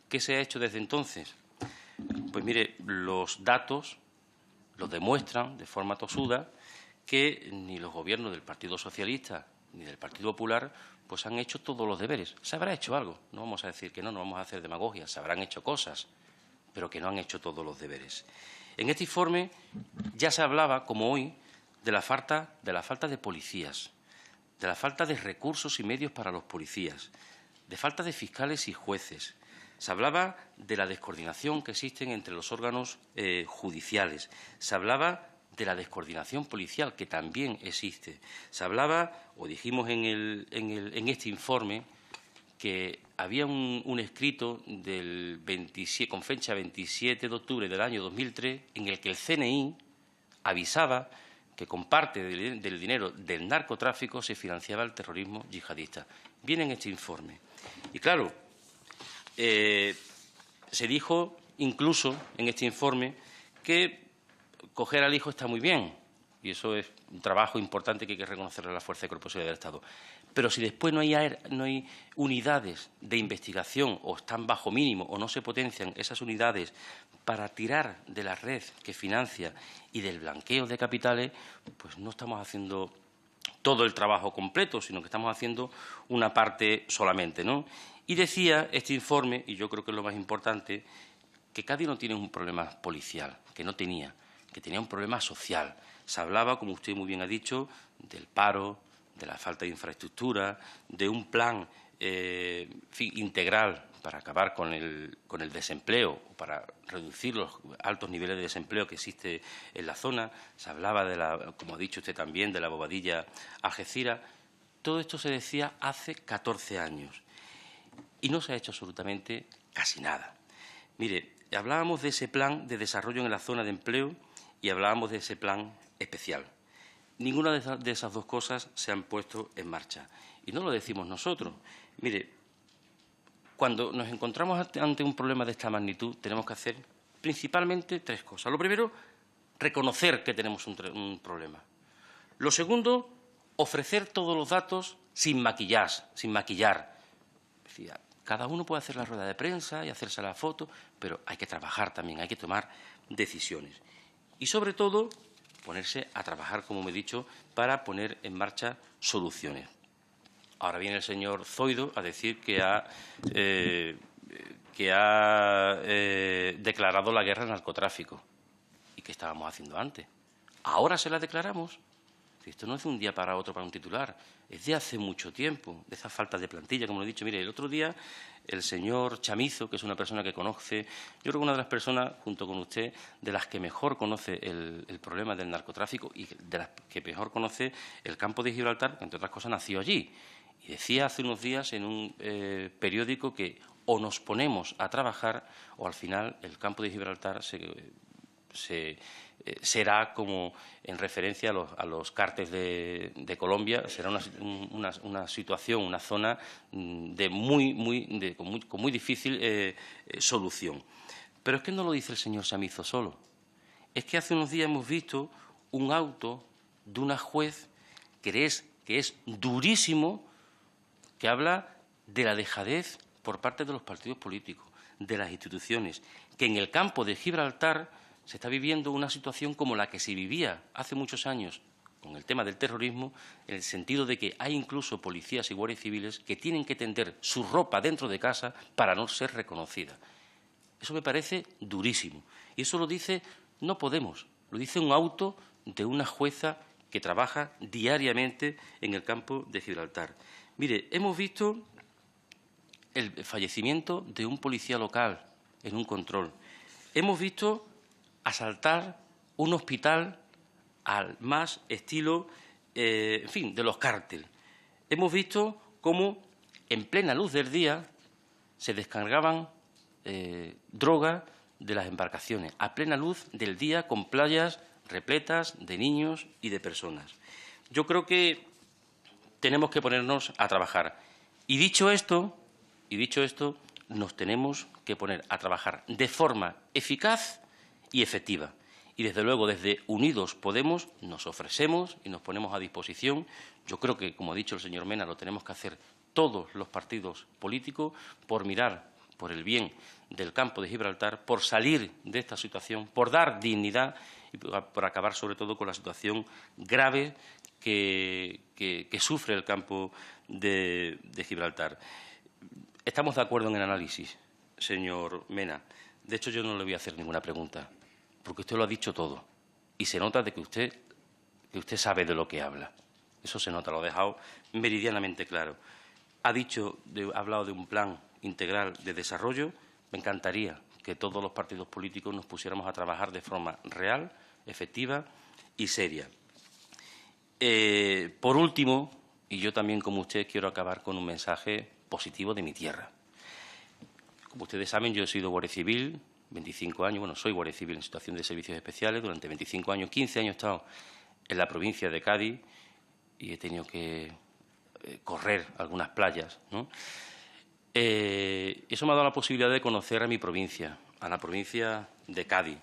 ¿Qué se ha hecho desde entonces? Pues mire, los datos lo demuestran de forma tosuda que ni los gobiernos del Partido Socialista ni del Partido Popular han hecho todos los deberes. Se habrá hecho algo, no vamos a decir que no vamos a hacer demagogia, se habrán hecho cosas, pero que no han hecho todos los deberes. En este informe ya se hablaba, como hoy, de la falta de policías, de la falta de recursos y medios para los policías, de falta de fiscales y jueces. Se hablaba de la descoordinación que existe entre los órganos judiciales. Se hablaba de la descoordinación policial, que también existe. Se hablaba, o dijimos en este informe, que había un escrito con fecha 27 de octubre del año 2003 en el que el CNI avisaba que con parte del dinero del narcotráfico se financiaba el terrorismo yihadista. Viene en este informe. Y claro, se dijo incluso en este informe que coger al hijo está muy bien, y eso es un trabajo importante que hay que reconocerle a la Fuerza y Cuerpo de Seguridad del Estado. Pero si después no hay unidades de investigación, o están bajo mínimo, o no se potencian esas unidades para tirar de la red que financia y del blanqueo de capitales, pues no estamos haciendo todo el trabajo completo, sino que estamos haciendo una parte solamente, ¿no? Y decía este informe, y yo creo que es lo más importante, que Cádiz no tiene un problema policial, que no tenía, que tenía un problema social. Se hablaba, como usted muy bien ha dicho, del paro, de la falta de infraestructura, de un plan integral para acabar con el desempleo, para reducir los altos niveles de desempleo que existe en la zona. Se hablaba, como ha dicho usted también, de la Bobadilla Algeciras. Todo esto se decía hace 14 años y no se ha hecho absolutamente casi nada. Mire, hablábamos de ese plan de desarrollo en la zona de empleo y hablábamos de ese plan especial. Ninguna de esas dos cosas se han puesto en marcha. Y no lo decimos nosotros. Mire, cuando nos encontramos ante un problema de esta magnitud, tenemos que hacer principalmente tres cosas. Lo primero, reconocer que tenemos un problema. Lo segundo, ofrecer todos los datos sin maquillar. Es decir, cada uno puede hacer la rueda de prensa y hacerse la foto, pero hay que trabajar también, hay que tomar decisiones. Y, sobre todo, ponerse a trabajar, como me he dicho, para poner en marcha soluciones. Ahora viene el señor Zoido a decir que ha declarado la guerra al narcotráfico. ¿Y qué estábamos haciendo antes? Ahora se la declaramos. Esto no es de un día para otro para un titular, es de hace mucho tiempo, de esa falta de plantilla, como lo he dicho. Mire, el otro día el señor Chamizo, que es una persona que conoce, yo creo que una de las personas, junto con usted, de las que mejor conoce el problema del narcotráfico y de las que mejor conoce el campo de Gibraltar, que entre otras cosas nació allí. Y decía hace unos días en un periódico que o nos ponemos a trabajar o al final el campo de Gibraltar será como en referencia a los cárteles de Colombia, será una situación, una zona con muy difícil solución. Pero es que no lo dice el señor Chamizo solo. Es que hace unos días hemos visto un auto de una juez que es durísimo, que habla de la dejadez por parte de los partidos políticos, de las instituciones, que en el campo de Gibraltar se está viviendo una situación como la que se vivía hace muchos años con el tema del terrorismo, en el sentido de que hay incluso policías y guardias civiles que tienen que tender su ropa dentro de casa para no ser reconocida. Eso me parece durísimo. Y eso lo dice no Podemos, lo dice un auto de una jueza que trabaja diariamente en el campo de Gibraltar. Mire, hemos visto el fallecimiento de un policía local en un control. Hemos visto asaltar un hospital al más estilo, en fin, de los cárteles. Hemos visto cómo en plena luz del día se descargaban droga de las embarcaciones, a plena luz del día, con playas repletas de niños y de personas. Yo creo que tenemos que ponernos a trabajar. Y dicho esto, nos tenemos que poner a trabajar de forma eficaz y efectiva. Y, desde luego, desde Unidos Podemos nos ofrecemos y nos ponemos a disposición. Yo creo que, como ha dicho el señor Mena, lo tenemos que hacer todos los partidos políticos por mirar por el bien del campo de Gibraltar, por salir de esta situación, por dar dignidad y por acabar, sobre todo, con la situación grave que sufre el campo de Gibraltar. Estamos de acuerdo en el análisis, señor Mena. De hecho, yo no le voy a hacer ninguna pregunta, porque usted lo ha dicho todo y se nota de que usted sabe de lo que habla. Eso se nota, lo ha dejado meridianamente claro. Ha hablado de un plan integral de desarrollo. Me encantaría que todos los partidos políticos nos pusiéramos a trabajar de forma real, efectiva y seria. Por último, y yo también como usted quiero acabar con un mensaje positivo de mi tierra. Como ustedes saben, yo he sido guardia civil 25 años, bueno, soy guardia civil en situación de servicios especiales. Durante 25 años, 15 años he estado en la provincia de Cádiz y he tenido que correr algunas playas, ¿no? Eso me ha dado la posibilidad de conocer a mi provincia, a la provincia de Cádiz,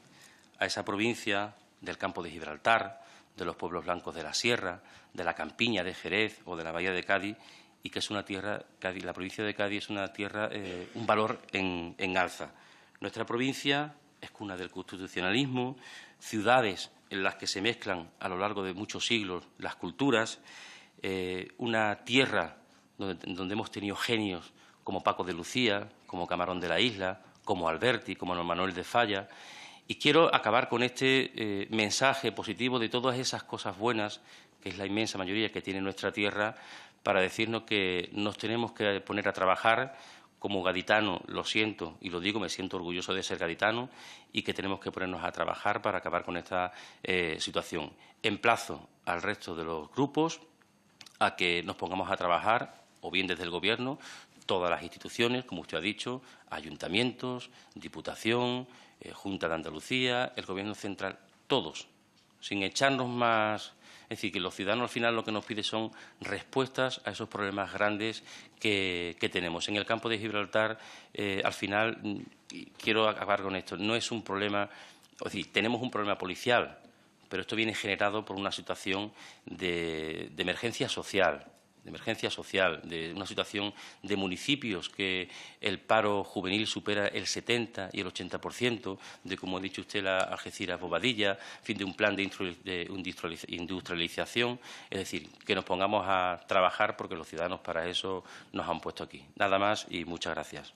a esa provincia del campo de Gibraltar, de los pueblos blancos de la Sierra, de la campiña de Jerez o de la bahía de Cádiz, y que es una tierra, la provincia de Cádiz es una tierra, un valor en alza. Nuestra provincia es cuna del constitucionalismo, ciudades en las que se mezclan a lo largo de muchos siglos las culturas, una tierra donde hemos tenido genios como Paco de Lucía, como Camarón de la Isla, como Alberti, como Manuel de Falla. Y quiero acabar con este mensaje positivo de todas esas cosas buenas, que es la inmensa mayoría que tiene nuestra tierra, para decirnos que nos tenemos que poner a trabajar como gaditano, lo siento y lo digo, me siento orgulloso de ser gaditano y que tenemos que ponernos a trabajar para acabar con esta situación. Emplazo al resto de los grupos a que nos pongamos a trabajar, o bien desde el Gobierno, todas las instituciones, como usted ha dicho, ayuntamientos, Diputación, Junta de Andalucía, el Gobierno central, todos, sin echarnos más. Es decir, que los ciudadanos al final lo que nos piden son respuestas a esos problemas grandes que tenemos. En el campo de Gibraltar, al final, quiero acabar con esto, no es un problema, es decir, tenemos un problema policial, pero esto viene generado por una situación de emergencia social, de una situación de municipios que el paro juvenil supera el 70 y el 80%, de, como ha dicho usted, la Algeciras-Bobadilla, en fin, de un plan de industrialización, es decir, que nos pongamos a trabajar porque los ciudadanos para eso nos han puesto aquí. Nada más y muchas gracias.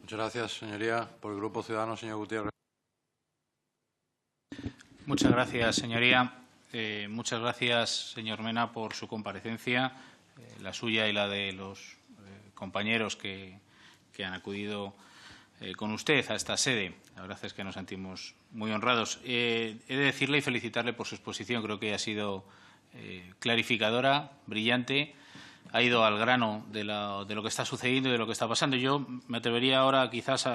Muchas gracias, señoría. Por el Grupo Ciudadanos, señor Gutiérrez. Muchas gracias, señoría. Muchas gracias, señor Mena, por su comparecencia, la suya y la de los compañeros que han acudido con usted a esta sede. La verdad es que nos sentimos muy honrados. He de decirle y felicitarle por su exposición. Creo que ha sido clarificadora, brillante. Ha ido al grano de lo que está sucediendo y de lo que está pasando. Yo me atrevería ahora, quizás,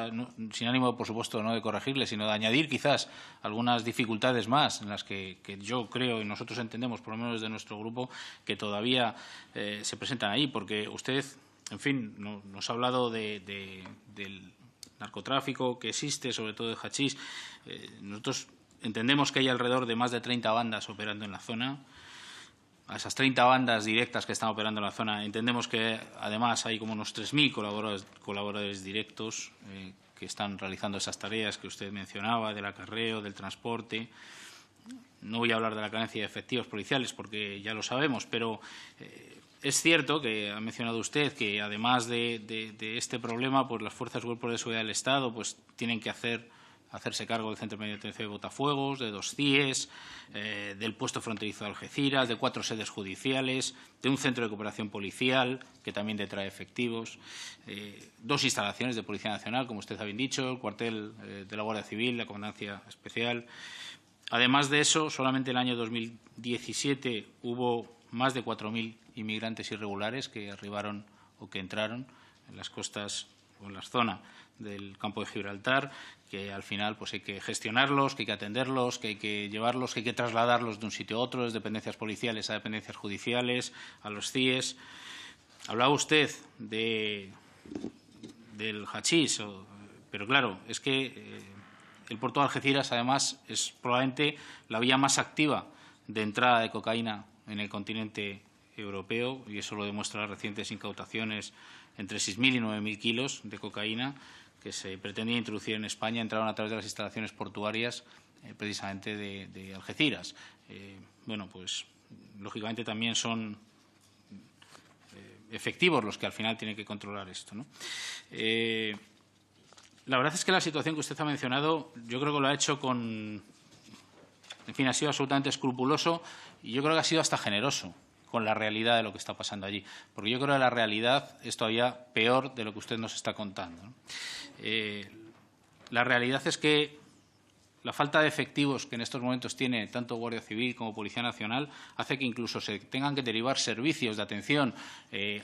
sin ánimo, por supuesto, no de corregirle, sino de añadir quizás algunas dificultades más en las que yo creo y nosotros entendemos, por lo menos desde nuestro grupo, que todavía se presentan ahí. Porque usted, en fin, nos ha hablado del narcotráfico que existe, sobre todo de hachís. Nosotros entendemos que hay alrededor de más de 30 bandas operando en la zona. A esas 30 bandas directas que están operando en la zona, entendemos que además hay como unos 3.000 colaboradores directos que están realizando esas tareas que usted mencionaba, del acarreo, del transporte. No voy a hablar de la carencia de efectivos policiales porque ya lo sabemos, pero es cierto que ha mencionado usted que además de este problema, pues las fuerzas y cuerpos de seguridad del Estado pues tienen que hacerse cargo del Centro Penitenciario de Botafuegos, de 2 CIEs, del puesto fronterizo de Algeciras, de 4 sedes judiciales, de un centro de cooperación policial que también detrae efectivos, 2 instalaciones de Policía Nacional, como usted ha bien dicho, el cuartel de la Guardia Civil, la Comandancia Especial. Además de eso, solamente el año 2017 hubo más de 4.000 inmigrantes irregulares que arribaron o que entraron en las costas o en la zona del campo de Gibraltar, que al final pues hay que gestionarlos, que hay que atenderlos, que hay que llevarlos, que hay que trasladarlos de un sitio a otro, desde dependencias policiales a dependencias judiciales, a los CIEs. Hablaba usted del hachís, pero claro, es que el puerto de Algeciras, además, es probablemente la vía más activa de entrada de cocaína en el continente europeo, y eso lo demuestran las recientes incautaciones entre 6.000 y 9.000 kilos de cocaína que se pretendía introducir en España, entraron a través de las instalaciones portuarias precisamente de Algeciras. Bueno, pues lógicamente también son efectivos los que al final tienen que controlar esto, ¿no? La verdad es que la situación que usted ha mencionado, yo creo que lo ha hecho con… En fin, ha sido absolutamente escrupuloso y yo creo que ha sido hasta generoso con la realidad de lo que está pasando allí. Porque yo creo que la realidad es todavía peor de lo que usted nos está contando, ¿no? La realidad es que la falta de efectivos que en estos momentos tiene tanto Guardia Civil como Policía Nacional hace que incluso se tengan que derivar servicios de atención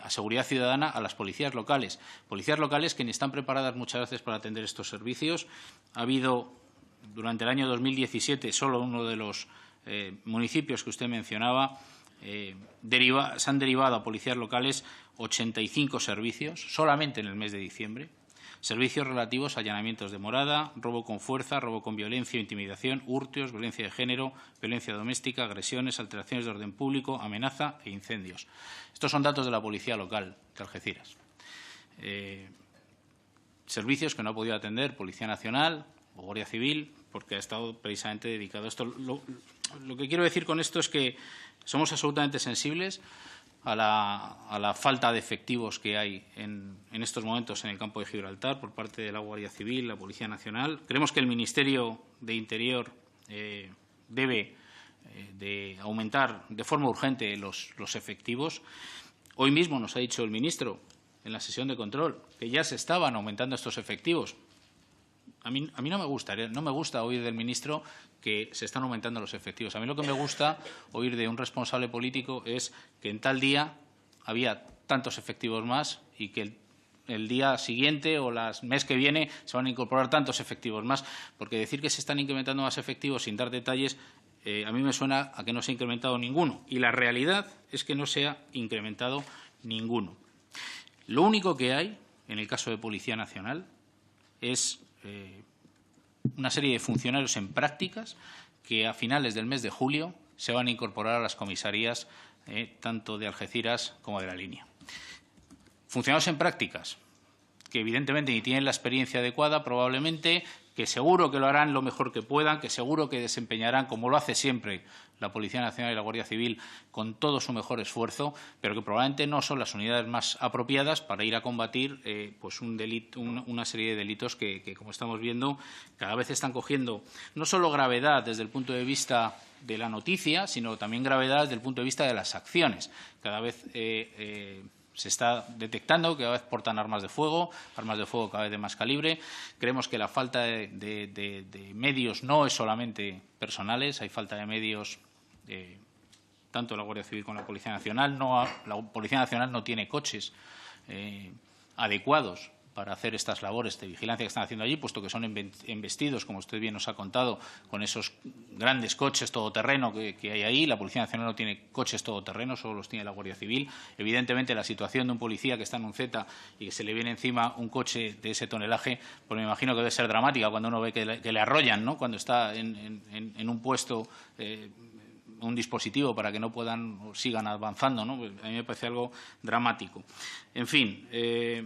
a seguridad ciudadana a las policías locales. Policías locales que ni están preparadas muchas veces para atender estos servicios. Ha habido, durante el año 2017, solo uno de los municipios que usted mencionaba, se han derivado a policías locales 85 servicios, solamente en el mes de diciembre. Servicios relativos a allanamientos de morada, robo con fuerza, robo con violencia, intimidación, hurtos, violencia de género, violencia doméstica, agresiones, alteraciones de orden público, amenaza e incendios. Estos son datos de la policía local de Algeciras. Servicios que no ha podido atender Policía Nacional o Guardia Civil porque ha estado precisamente dedicado a esto. Lo que quiero decir con esto es que somos absolutamente sensibles a la falta de efectivos que hay en estos momentos en el campo de Gibraltar por parte de la Guardia Civil, la Policía Nacional. Creemos que el Ministerio de Interior debe de aumentar de forma urgente los efectivos. Hoy mismo nos ha dicho el ministro en la sesión de control que ya se estaban aumentando estos efectivos. A mí no me gusta oír del ministro que se están aumentando los efectivos. A mí lo que me gusta oír de un responsable político es que en tal día había tantos efectivos más y que el día siguiente o el mes que viene se van a incorporar tantos efectivos más, porque decir que se están incrementando más efectivos sin dar detalles, a mí me suena a que no se ha incrementado ninguno. Y la realidad es que no se ha incrementado ninguno. Lo único que hay, en el caso de Policía Nacional, es una serie de funcionarios en prácticas que a finales del mes de julio se van a incorporar a las comisarías tanto de Algeciras como de la línea. Funcionarios en prácticas que evidentemente ni tienen la experiencia adecuada probablemente, que seguro que lo harán lo mejor que puedan, que seguro que desempeñarán, como lo hace siempre la Policía Nacional y la Guardia Civil, con todo su mejor esfuerzo, pero que probablemente no son las unidades más apropiadas para ir a combatir pues una serie de delitos que, como estamos viendo, cada vez están cogiendo no solo gravedad desde el punto de vista de la noticia, sino también gravedad desde el punto de vista de las acciones. Cada vez se está detectando que cada vez portan armas de fuego cada vez de más calibre. Creemos que la falta de medios no es solamente personales, hay falta de medios tanto la Guardia Civil como la Policía Nacional. La Policía Nacional no tiene coches adecuados para hacer estas labores de vigilancia que están haciendo allí, puesto que son embestidos, como usted bien nos ha contado, con esos grandes coches todoterreno que hay ahí. La Policía Nacional no tiene coches todoterreno, solo los tiene la Guardia Civil. Evidentemente, la situación de un policía que está en un Z y que se le viene encima un coche de ese tonelaje, pues me imagino que debe ser dramática cuando uno ve que le arrollan, ¿no?, cuando está en un puesto un dispositivo para que no puedan o sigan avanzando, ¿no? Pues a mí me parece algo dramático. En fin,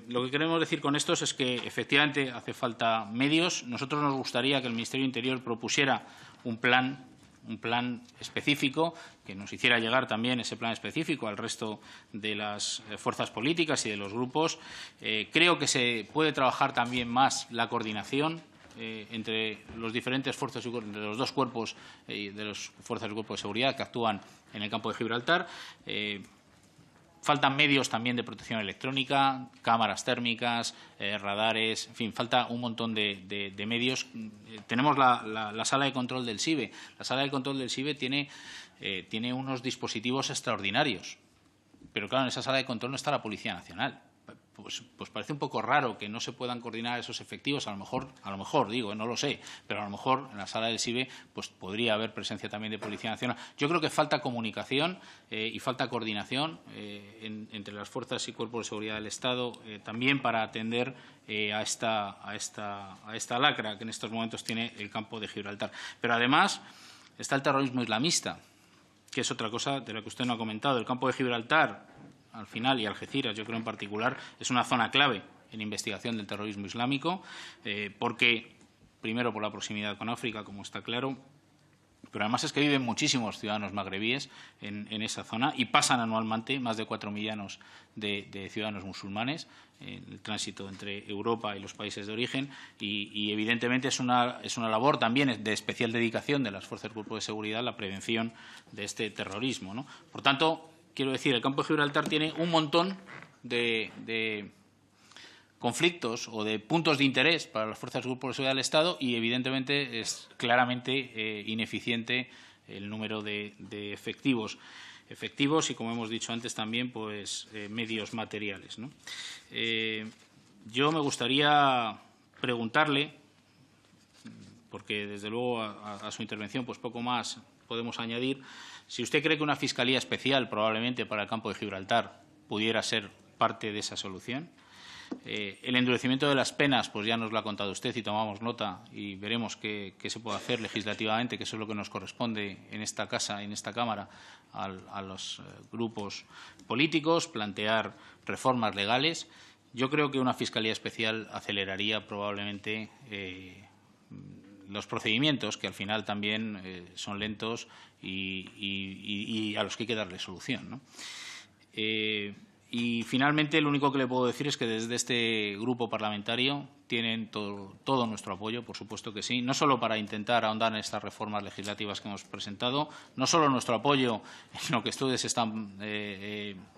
lo que queremos decir con esto es que efectivamente hace falta medios. Nosotros nos gustaría que el Ministerio de Interior propusiera un plan específico, que nos hiciera llegar también ese plan específico al resto de las fuerzas políticas y de los grupos. Creo que se puede trabajar también más la coordinación entre los diferentes fuerzas, de los dos cuerpos de las fuerzas del Cuerpo de Seguridad que actúan en el campo de Gibraltar. Faltan medios también de protección electrónica, cámaras térmicas, radares, en fin, falta un montón de medios. Tenemos la sala de control del SIBE. La sala de control del SIBE tiene unos dispositivos extraordinarios, pero claro, en esa sala de control no está la Policía Nacional. Pues parece un poco raro que no se puedan coordinar esos efectivos. A lo mejor digo, no lo sé, pero a lo mejor en la sala del SIBE pues podría haber presencia también de Policía Nacional. Yo creo que falta comunicación y falta coordinación entre las fuerzas y cuerpos de seguridad del Estado también para atender a esta lacra que en estos momentos tiene el campo de Gibraltar. Pero además está el terrorismo islamista, que es otra cosa de la que usted no ha comentado. El campo de Gibraltar, al final, y Algeciras, yo creo en particular, es una zona clave en investigación del terrorismo islámico, porque, primero, por la proximidad con África, como está claro, pero además es que viven muchísimos ciudadanos magrebíes en esa zona y pasan anualmente más de 4 millones de ciudadanos musulmanes en el tránsito entre Europa y los países de origen y evidentemente es una labor también de especial dedicación de las fuerzas del Cuerpo de Seguridad la prevención de este terrorismo, ¿no? Por tanto, quiero decir, el campo de Gibraltar tiene un montón de conflictos o de puntos de interés para las fuerzas del Cuerpo de Seguridad del Estado y, evidentemente, es claramente ineficiente el número de efectivos y, como hemos dicho antes también, pues medios materiales, ¿no? Yo me gustaría preguntarle, porque desde luego a su intervención pues poco más podemos añadir, si usted cree que una Fiscalía Especial probablemente para el campo de Gibraltar pudiera ser parte de esa solución. El endurecimiento de las penas, pues ya nos lo ha contado usted y tomamos nota y veremos qué se puede hacer legislativamente, que eso es lo que nos corresponde en esta casa, en esta Cámara, a los grupos políticos, plantear reformas legales. Yo creo que una Fiscalía Especial aceleraría probablemente los procedimientos, que al final también son lentos y a los que hay que darle solución, ¿no? Y finalmente, lo único que le puedo decir es que desde este grupo parlamentario tienen todo nuestro apoyo, por supuesto que sí, no solo para intentar ahondar en estas reformas legislativas que hemos presentado, no solo nuestro apoyo en lo que ustedes están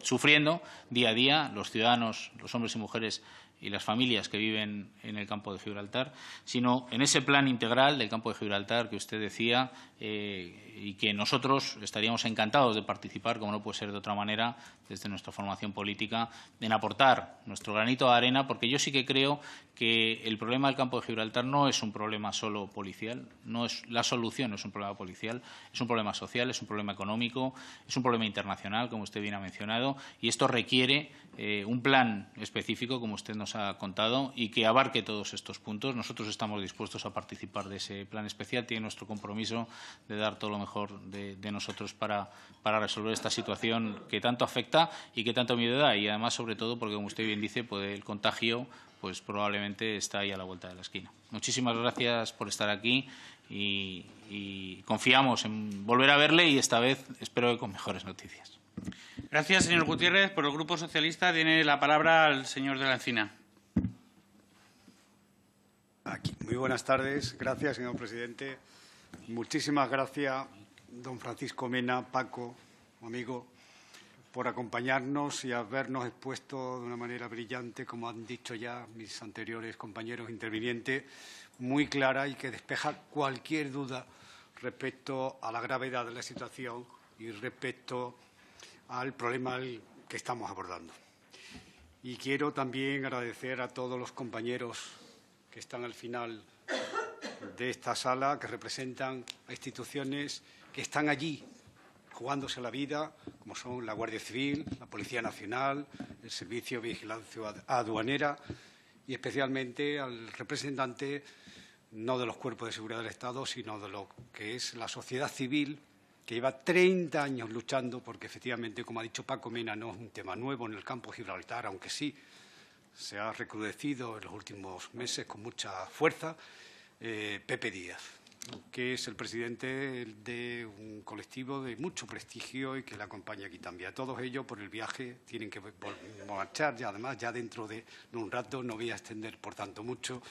sufriendo día a día, los ciudadanos, los hombres y mujeres y las familias que viven en el campo de Gibraltar, sino en ese plan integral del campo de Gibraltar que usted decía y que nosotros estaríamos encantados de participar, como no puede ser de otra manera, desde nuestra formación política, en aportar nuestro granito de arena, porque yo sí que creo que el problema del campo de Gibraltar no es un problema solo policial, no es la solución, no es un problema policial, es un problema social, es un problema económico, es un problema internacional, como usted bien ha mencionado, y esto requiere un plan específico, como usted nos ha contado, y que abarque todos estos puntos. Nosotros estamos dispuestos a participar de ese plan especial, tiene nuestro compromiso de dar todo lo mejor de nosotros para resolver esta situación que tanto afecta y que tanto miedo da, y además, sobre todo, porque, como usted bien dice, pues el contagio pues probablemente está ahí a la vuelta de la esquina. Muchísimas gracias por estar aquí y confiamos en volver a verle y esta vez espero que con mejores noticias. Gracias, señor Gutiérrez. Por el Grupo Socialista tiene la palabra el señor de la Encina. Muy buenas tardes. Gracias, señor presidente. Muchísimas gracias, don Francisco Mena, Paco, amigo, por acompañarnos y habernos expuesto de una manera brillante, como han dicho ya mis anteriores compañeros intervinientes, muy clara y que despeja cualquier duda respecto a la gravedad de la situación y respecto al problema que estamos abordando. Y quiero también agradecer a todos los compañeros que están al final de esta sala, que representan a instituciones que están allí jugándose la vida, como son la Guardia Civil, la Policía Nacional, el Servicio de Vigilancia Aduanera y especialmente al representante no de los cuerpos de seguridad del Estado, sino de lo que es la sociedad civil, que lleva 30 años luchando, porque efectivamente, como ha dicho Paco Mena, no es un tema nuevo en el campo de Gibraltar, aunque sí se ha recrudecido en los últimos meses con mucha fuerza. Pepe Díaz, que es el presidente de un colectivo de mucho prestigio y que le acompaña aquí también. A todos ellos, por el viaje, tienen que marchar ya, además, ya dentro de un rato, no voy a extender, por tanto, mucho,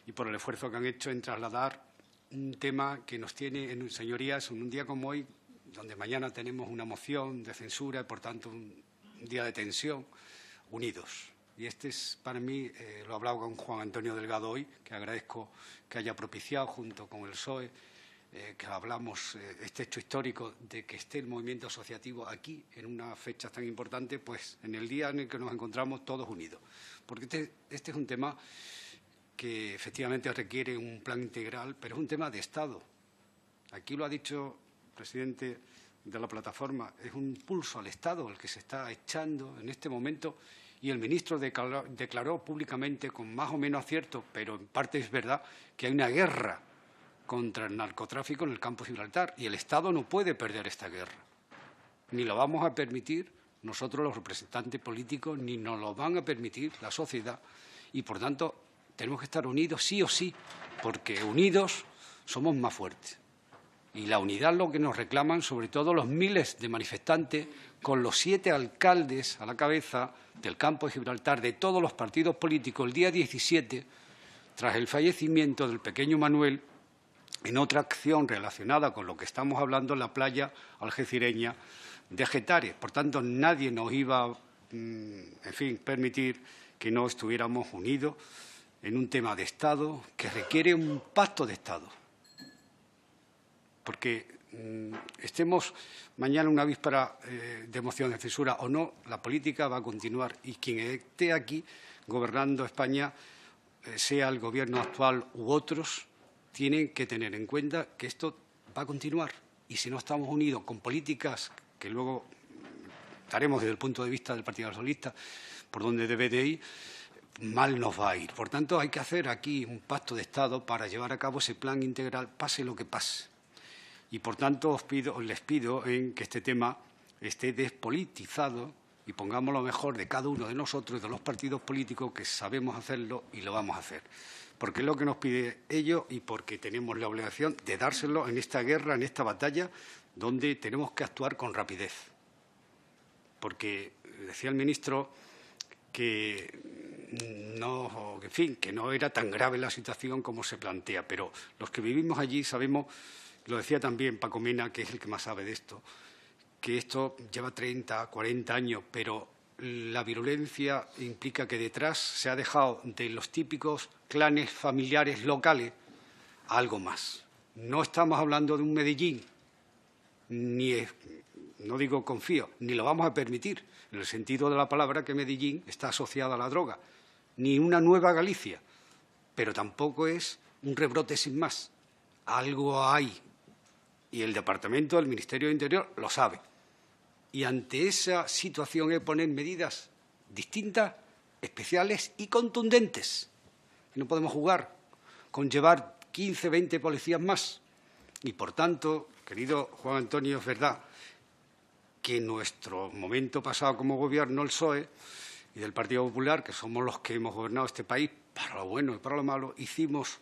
y por el esfuerzo que han hecho en trasladar un tema que nos tiene, señorías, en un día como hoy, donde mañana tenemos una moción de censura y, por tanto, un día de tensión, unidos. Y este es, para mí, lo he hablado con Juan Antonio Delgado hoy, que agradezco que haya propiciado, junto con el PSOE, que hablamos este hecho histórico de que esté el movimiento asociativo aquí en una fecha tan importante, pues en el día en el que nos encontramos todos unidos. Porque este es un tema que efectivamente requiere un plan integral, pero es un tema de Estado. Aquí lo ha dicho el presidente de la plataforma, es un pulso al Estado el que se está echando en este momento. Y el ministro declaró públicamente, con más o menos acierto, pero en parte es verdad, que hay una guerra contra el narcotráfico en el campo de Gibraltar y el Estado no puede perder esta guerra. Ni lo vamos a permitir nosotros los representantes políticos, ni nos lo van a permitir la sociedad. Y, por tanto, tenemos que estar unidos sí o sí, porque unidos somos más fuertes. Y la unidad es lo que nos reclaman, sobre todo los miles de manifestantes, con los 7 alcaldes a la cabeza del campo de Gibraltar, de todos los partidos políticos, el día 17, tras el fallecimiento del pequeño Manuel, en otra acción relacionada con lo que estamos hablando en la playa algecireña de Getares. Por tanto, nadie nos iba, en fin, permitir que no estuviéramos unidos en un tema de Estado que requiere un pacto de Estado. Porque estemos mañana una víspera de moción de censura o no, la política va a continuar y quien esté aquí gobernando España, sea el gobierno actual u otros, tienen que tener en cuenta que esto va a continuar. Y si no estamos unidos con políticas que luego estaremos desde el punto de vista del Partido Socialista por donde debe de ir, mal nos va a ir. Por tanto, hay que hacer aquí un pacto de Estado para llevar a cabo ese plan integral, pase lo que pase. Y, por tanto, les pido que este tema esté despolitizado y pongamos lo mejor de cada uno de nosotros y de los partidos políticos que sabemos hacerlo y lo vamos a hacer. Porque es lo que nos pide ellos y porque tenemos la obligación de dárselo en esta guerra, en esta batalla, donde tenemos que actuar con rapidez. Porque decía el ministro que no, en fin, que no era tan grave la situación como se plantea, pero los que vivimos allí sabemos, lo decía también Paco Mena, que es el que más sabe de esto, que esto lleva 30, 40 años, pero la virulencia implica que detrás se ha dejado de los típicos clanes familiares locales a algo más. No estamos hablando de un Medellín, no digo confío, ni lo vamos a permitir, en el sentido de la palabra que Medellín está asociada a la droga, ni una nueva Galicia, pero tampoco es un rebrote sin más. Algo hay, y el Departamento del Ministerio de Interior lo sabe. Y ante esa situación hay que poner medidas distintas, especiales y contundentes. No podemos jugar con llevar 15, 20 policías más. Y, por tanto, querido Juan Antonio, es verdad que en nuestro momento pasado como Gobierno, el PSOE y del Partido Popular, que somos los que hemos gobernado este país, para lo bueno y para lo malo, hicimos,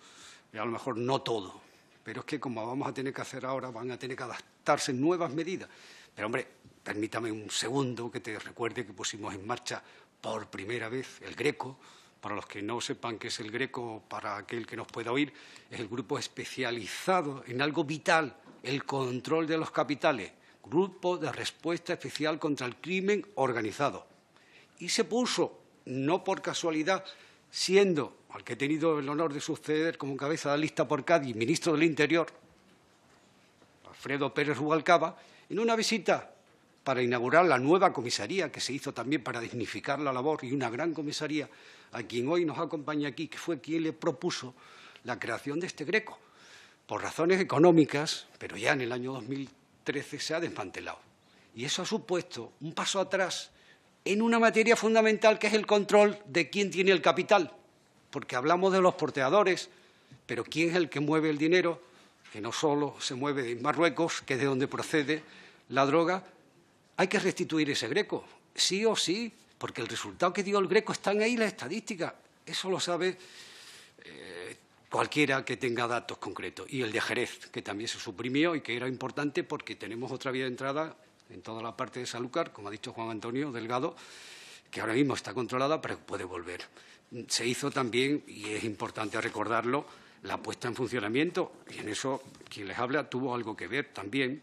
a lo mejor no todo, pero es que como vamos a tener que hacer ahora, van a tener que adaptarse nuevas medidas. Pero, hombre, permítame un segundo que te recuerde que pusimos en marcha por primera vez el GRECO. Para los que no sepan qué es el GRECO, para aquel que nos pueda oír, es el grupo especializado en algo vital, el control de los capitales, Grupo de Respuesta Especial contra el Crimen Organizado. Y se puso, no por casualidad, siendo al que he tenido el honor de suceder como cabeza de lista por Cádiz, ministro del Interior, Alfredo Pérez Rubalcaba, en una visita para inaugurar la nueva comisaría, que se hizo también para dignificar la labor, y una gran comisaría, a quien hoy nos acompaña aquí, que fue quien le propuso la creación de este GRECO, por razones económicas, pero ya en el año 2013 se ha desmantelado. Y eso ha supuesto un paso atrás en una materia fundamental, que es el control de quién tiene el capital, porque hablamos de los porteadores, pero ¿quién es el que mueve el dinero? Que no solo se mueve de Marruecos, que es de donde procede la droga. Hay que restituir ese GRECO, sí o sí, porque el resultado que dio el GRECO están ahí las estadísticas. Eso lo sabe cualquiera que tenga datos concretos. Y el de Jerez, que también se suprimió y que era importante porque tenemos otra vía de entrada en toda la parte de Sanlúcar, como ha dicho Juan Antonio Delgado, que ahora mismo está controlada, pero puede volver. Se hizo también, y es importante recordarlo, la puesta en funcionamiento, y en eso quien les habla tuvo algo que ver también,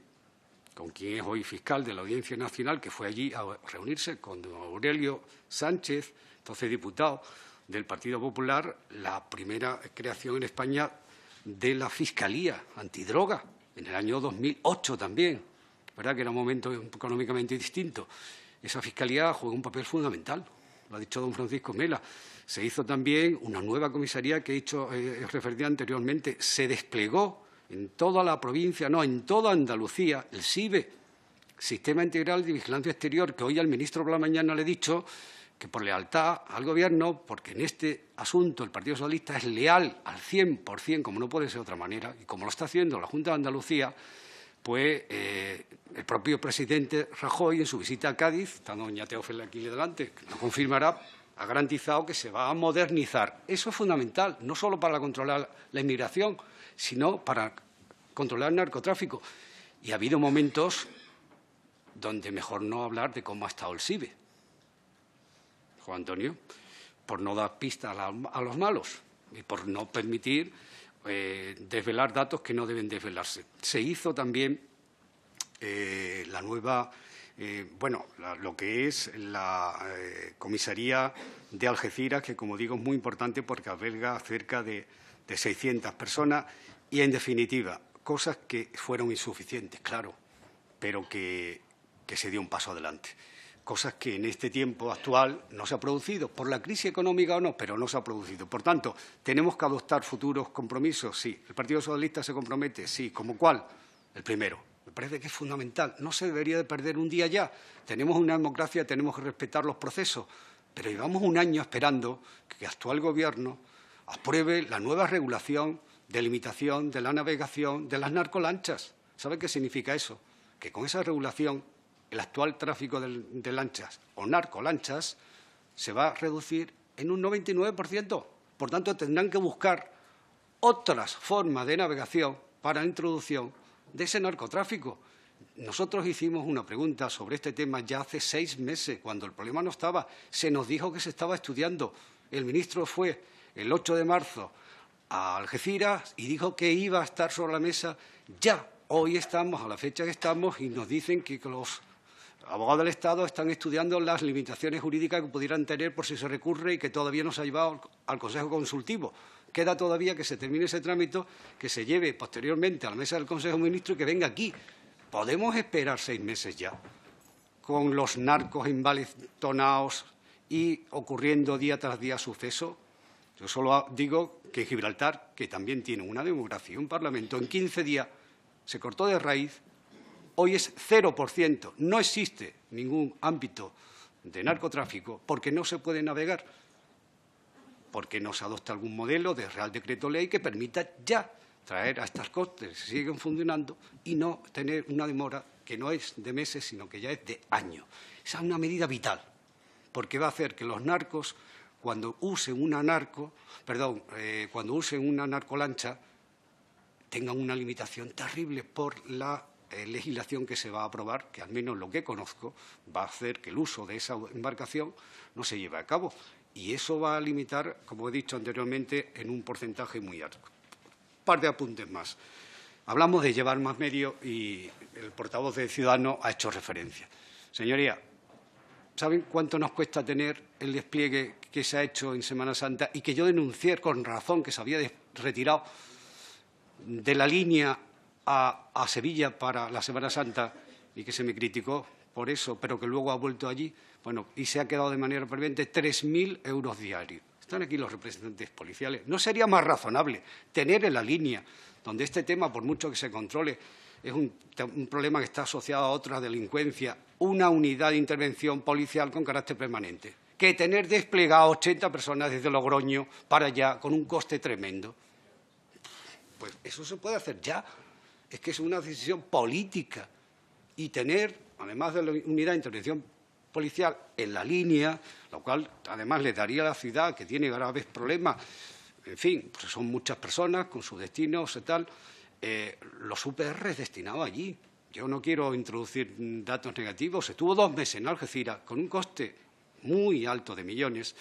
con quien es hoy fiscal de la Audiencia Nacional, que fue allí a reunirse con don Aurelio Sánchez, entonces diputado del Partido Popular, la primera creación en España de la Fiscalía Antidroga, en el año 2008 también, ¿verdad?, que era un momento económicamente distinto. Esa Fiscalía juega un papel fundamental, lo ha dicho don Francisco Mena. Se hizo también una nueva comisaría que he hecho referencia anteriormente, se desplegó en toda la provincia, no, en toda Andalucía, el SIVE, Sistema Integral de Vigilancia Exterior, que hoy al ministro por la mañana le he dicho que por lealtad al Gobierno, porque en este asunto el Partido Socialista es leal al 100%, como no puede ser de otra manera, y como lo está haciendo la Junta de Andalucía, pues el propio presidente Rajoy, en su visita a Cádiz, está doña Teófila aquí delante, que lo confirmará, ha garantizado que se va a modernizar. Eso es fundamental, no solo para controlar la inmigración, sino para controlar el narcotráfico. Y ha habido momentos donde mejor no hablar de cómo ha estado el SIVE, Juan Antonio, por no dar pistas a los malos y por no permitir desvelar datos que no deben desvelarse. Se hizo también la nueva, lo que es la comisaría de Algeciras, que, como digo, es muy importante porque alberga cerca de 600 personas y, en definitiva, cosas que fueron insuficientes, claro, pero que se dio un paso adelante. Cosas que en este tiempo actual no se ha producido, por la crisis económica o no, pero no se ha producido. Por tanto, ¿tenemos que adoptar futuros compromisos? Sí. ¿El Partido Socialista se compromete? Sí. ¿Cómo cuál? El primero. Me parece que es fundamental. No se debería de perder un día ya. Tenemos una democracia, tenemos que respetar los procesos, pero llevamos un año esperando que el actual Gobierno apruebe la nueva regulación de limitación de la navegación de las narcolanchas. ¿Sabe qué significa eso? Que con esa regulación el actual tráfico de lanchas o narcolanchas se va a reducir en un 99%. Por tanto, tendrán que buscar otras formas de navegación para la introducción de ese narcotráfico. Nosotros hicimos una pregunta sobre este tema ya hace 6 meses, cuando el problema no estaba. Se nos dijo que se estaba estudiando. El ministro fue el 8 de marzo a Algeciras y dijo que iba a estar sobre la mesa ya. Hoy estamos a la fecha que estamos y nos dicen que los abogados del Estado están estudiando las limitaciones jurídicas que pudieran tener por si se recurre y que todavía no se ha llevado al Consejo Consultivo. Queda todavía que se termine ese trámite, que se lleve posteriormente a la mesa del Consejo de Ministros y que venga aquí. ¿Podemos esperar 6 meses ya con los narcos envalentonados y ocurriendo día tras día sucesos? Yo solo digo que en Gibraltar, que también tiene una democracia y un parlamento, en 15 días se cortó de raíz. Hoy es 0%. No existe ningún ámbito de narcotráfico porque no se puede navegar, porque no se adopta algún modelo de Real Decreto Ley que permita ya traer a estas costas que siguen funcionando y no tener una demora que no es de meses, sino que ya es de años. Esa es una medida vital, porque va a hacer que los narcos, cuando usen una narcolancha, tengan una limitación terrible por la legislación que se va a aprobar, que al menos lo que conozco va a hacer que el uso de esa embarcación no se lleve a cabo. Y eso va a limitar, como he dicho anteriormente, en un porcentaje muy alto. Un par de apuntes más. Hablamos de llevar más medios y el portavoz de Ciudadanos ha hecho referencia. Señoría, ¿saben cuánto nos cuesta tener el despliegue que se ha hecho en Semana Santa y que yo denuncié con razón que se había retirado de la línea a Sevilla para la Semana Santa y que se me criticó por eso, pero que luego ha vuelto allí? Bueno, y se ha quedado de manera permanente 3.000 euros diarios. Están aquí los representantes policiales. ¿No sería más razonable tener en la línea donde este tema, por mucho que se controle, es un problema que está asociado a otra delincuencia, una unidad de intervención policial con carácter permanente, que tener desplegado 80 personas desde Logroño para allá con un coste tremendo? Pues eso se puede hacer ya. Es que es una decisión política. Y tener, además de la unidad de intervención policial en la línea, lo cual además le daría a la ciudad, que tiene graves problemas, en fin, pues son muchas personas con sus destinos y tal, los UPR destinados allí. Yo no quiero introducir datos negativos. Estuvo 2 meses en Algeciras con un coste muy alto de millones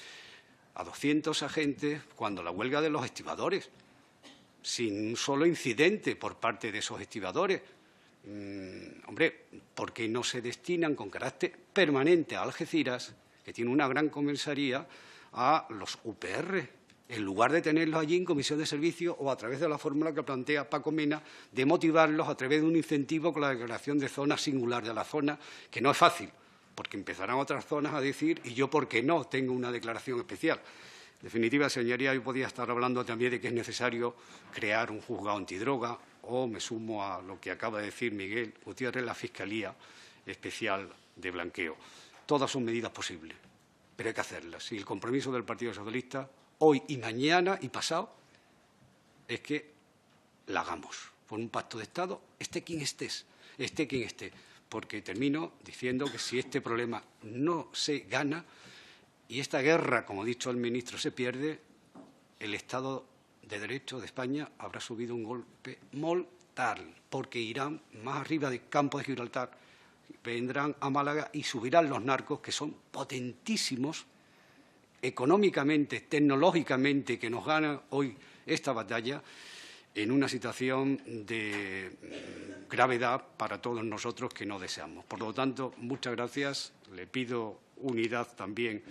a 200 agentes cuando la huelga de los estibadores, sin un solo incidente por parte de esos estibadores. Hombre, ¿por qué no se destinan con carácter permanente a Algeciras, que tiene una gran comisaría, a los UPR, en lugar de tenerlos allí en comisión de servicio o a través de la fórmula que plantea Paco Mena, de motivarlos a través de un incentivo con la declaración de zona singular de la zona, que no es fácil, porque empezarán otras zonas a decir, ¿y yo por qué no tengo una declaración especial? En definitiva, señoría, yo podía estar hablando también de que es necesario crear un juzgado antidroga, o me sumo a lo que acaba de decir Miguel Gutiérrez, la Fiscalía Especial de Blanqueo. Todas son medidas posibles, pero hay que hacerlas. Y el compromiso del Partido Socialista, hoy y mañana y pasado, es que la hagamos por un pacto de Estado, esté quien esté, porque termino diciendo que si este problema no se gana y esta guerra, como ha dicho el ministro, se pierde, el Estado de Derecho de España habrá subido un golpe mortal, porque irán más arriba del campo de Gibraltar, vendrán a Málaga y subirán los narcos, que son potentísimos económicamente, tecnológicamente, que nos ganan hoy esta batalla en una situación de gravedad para todos nosotros que no deseamos. Por lo tanto, muchas gracias. Le pido unidad también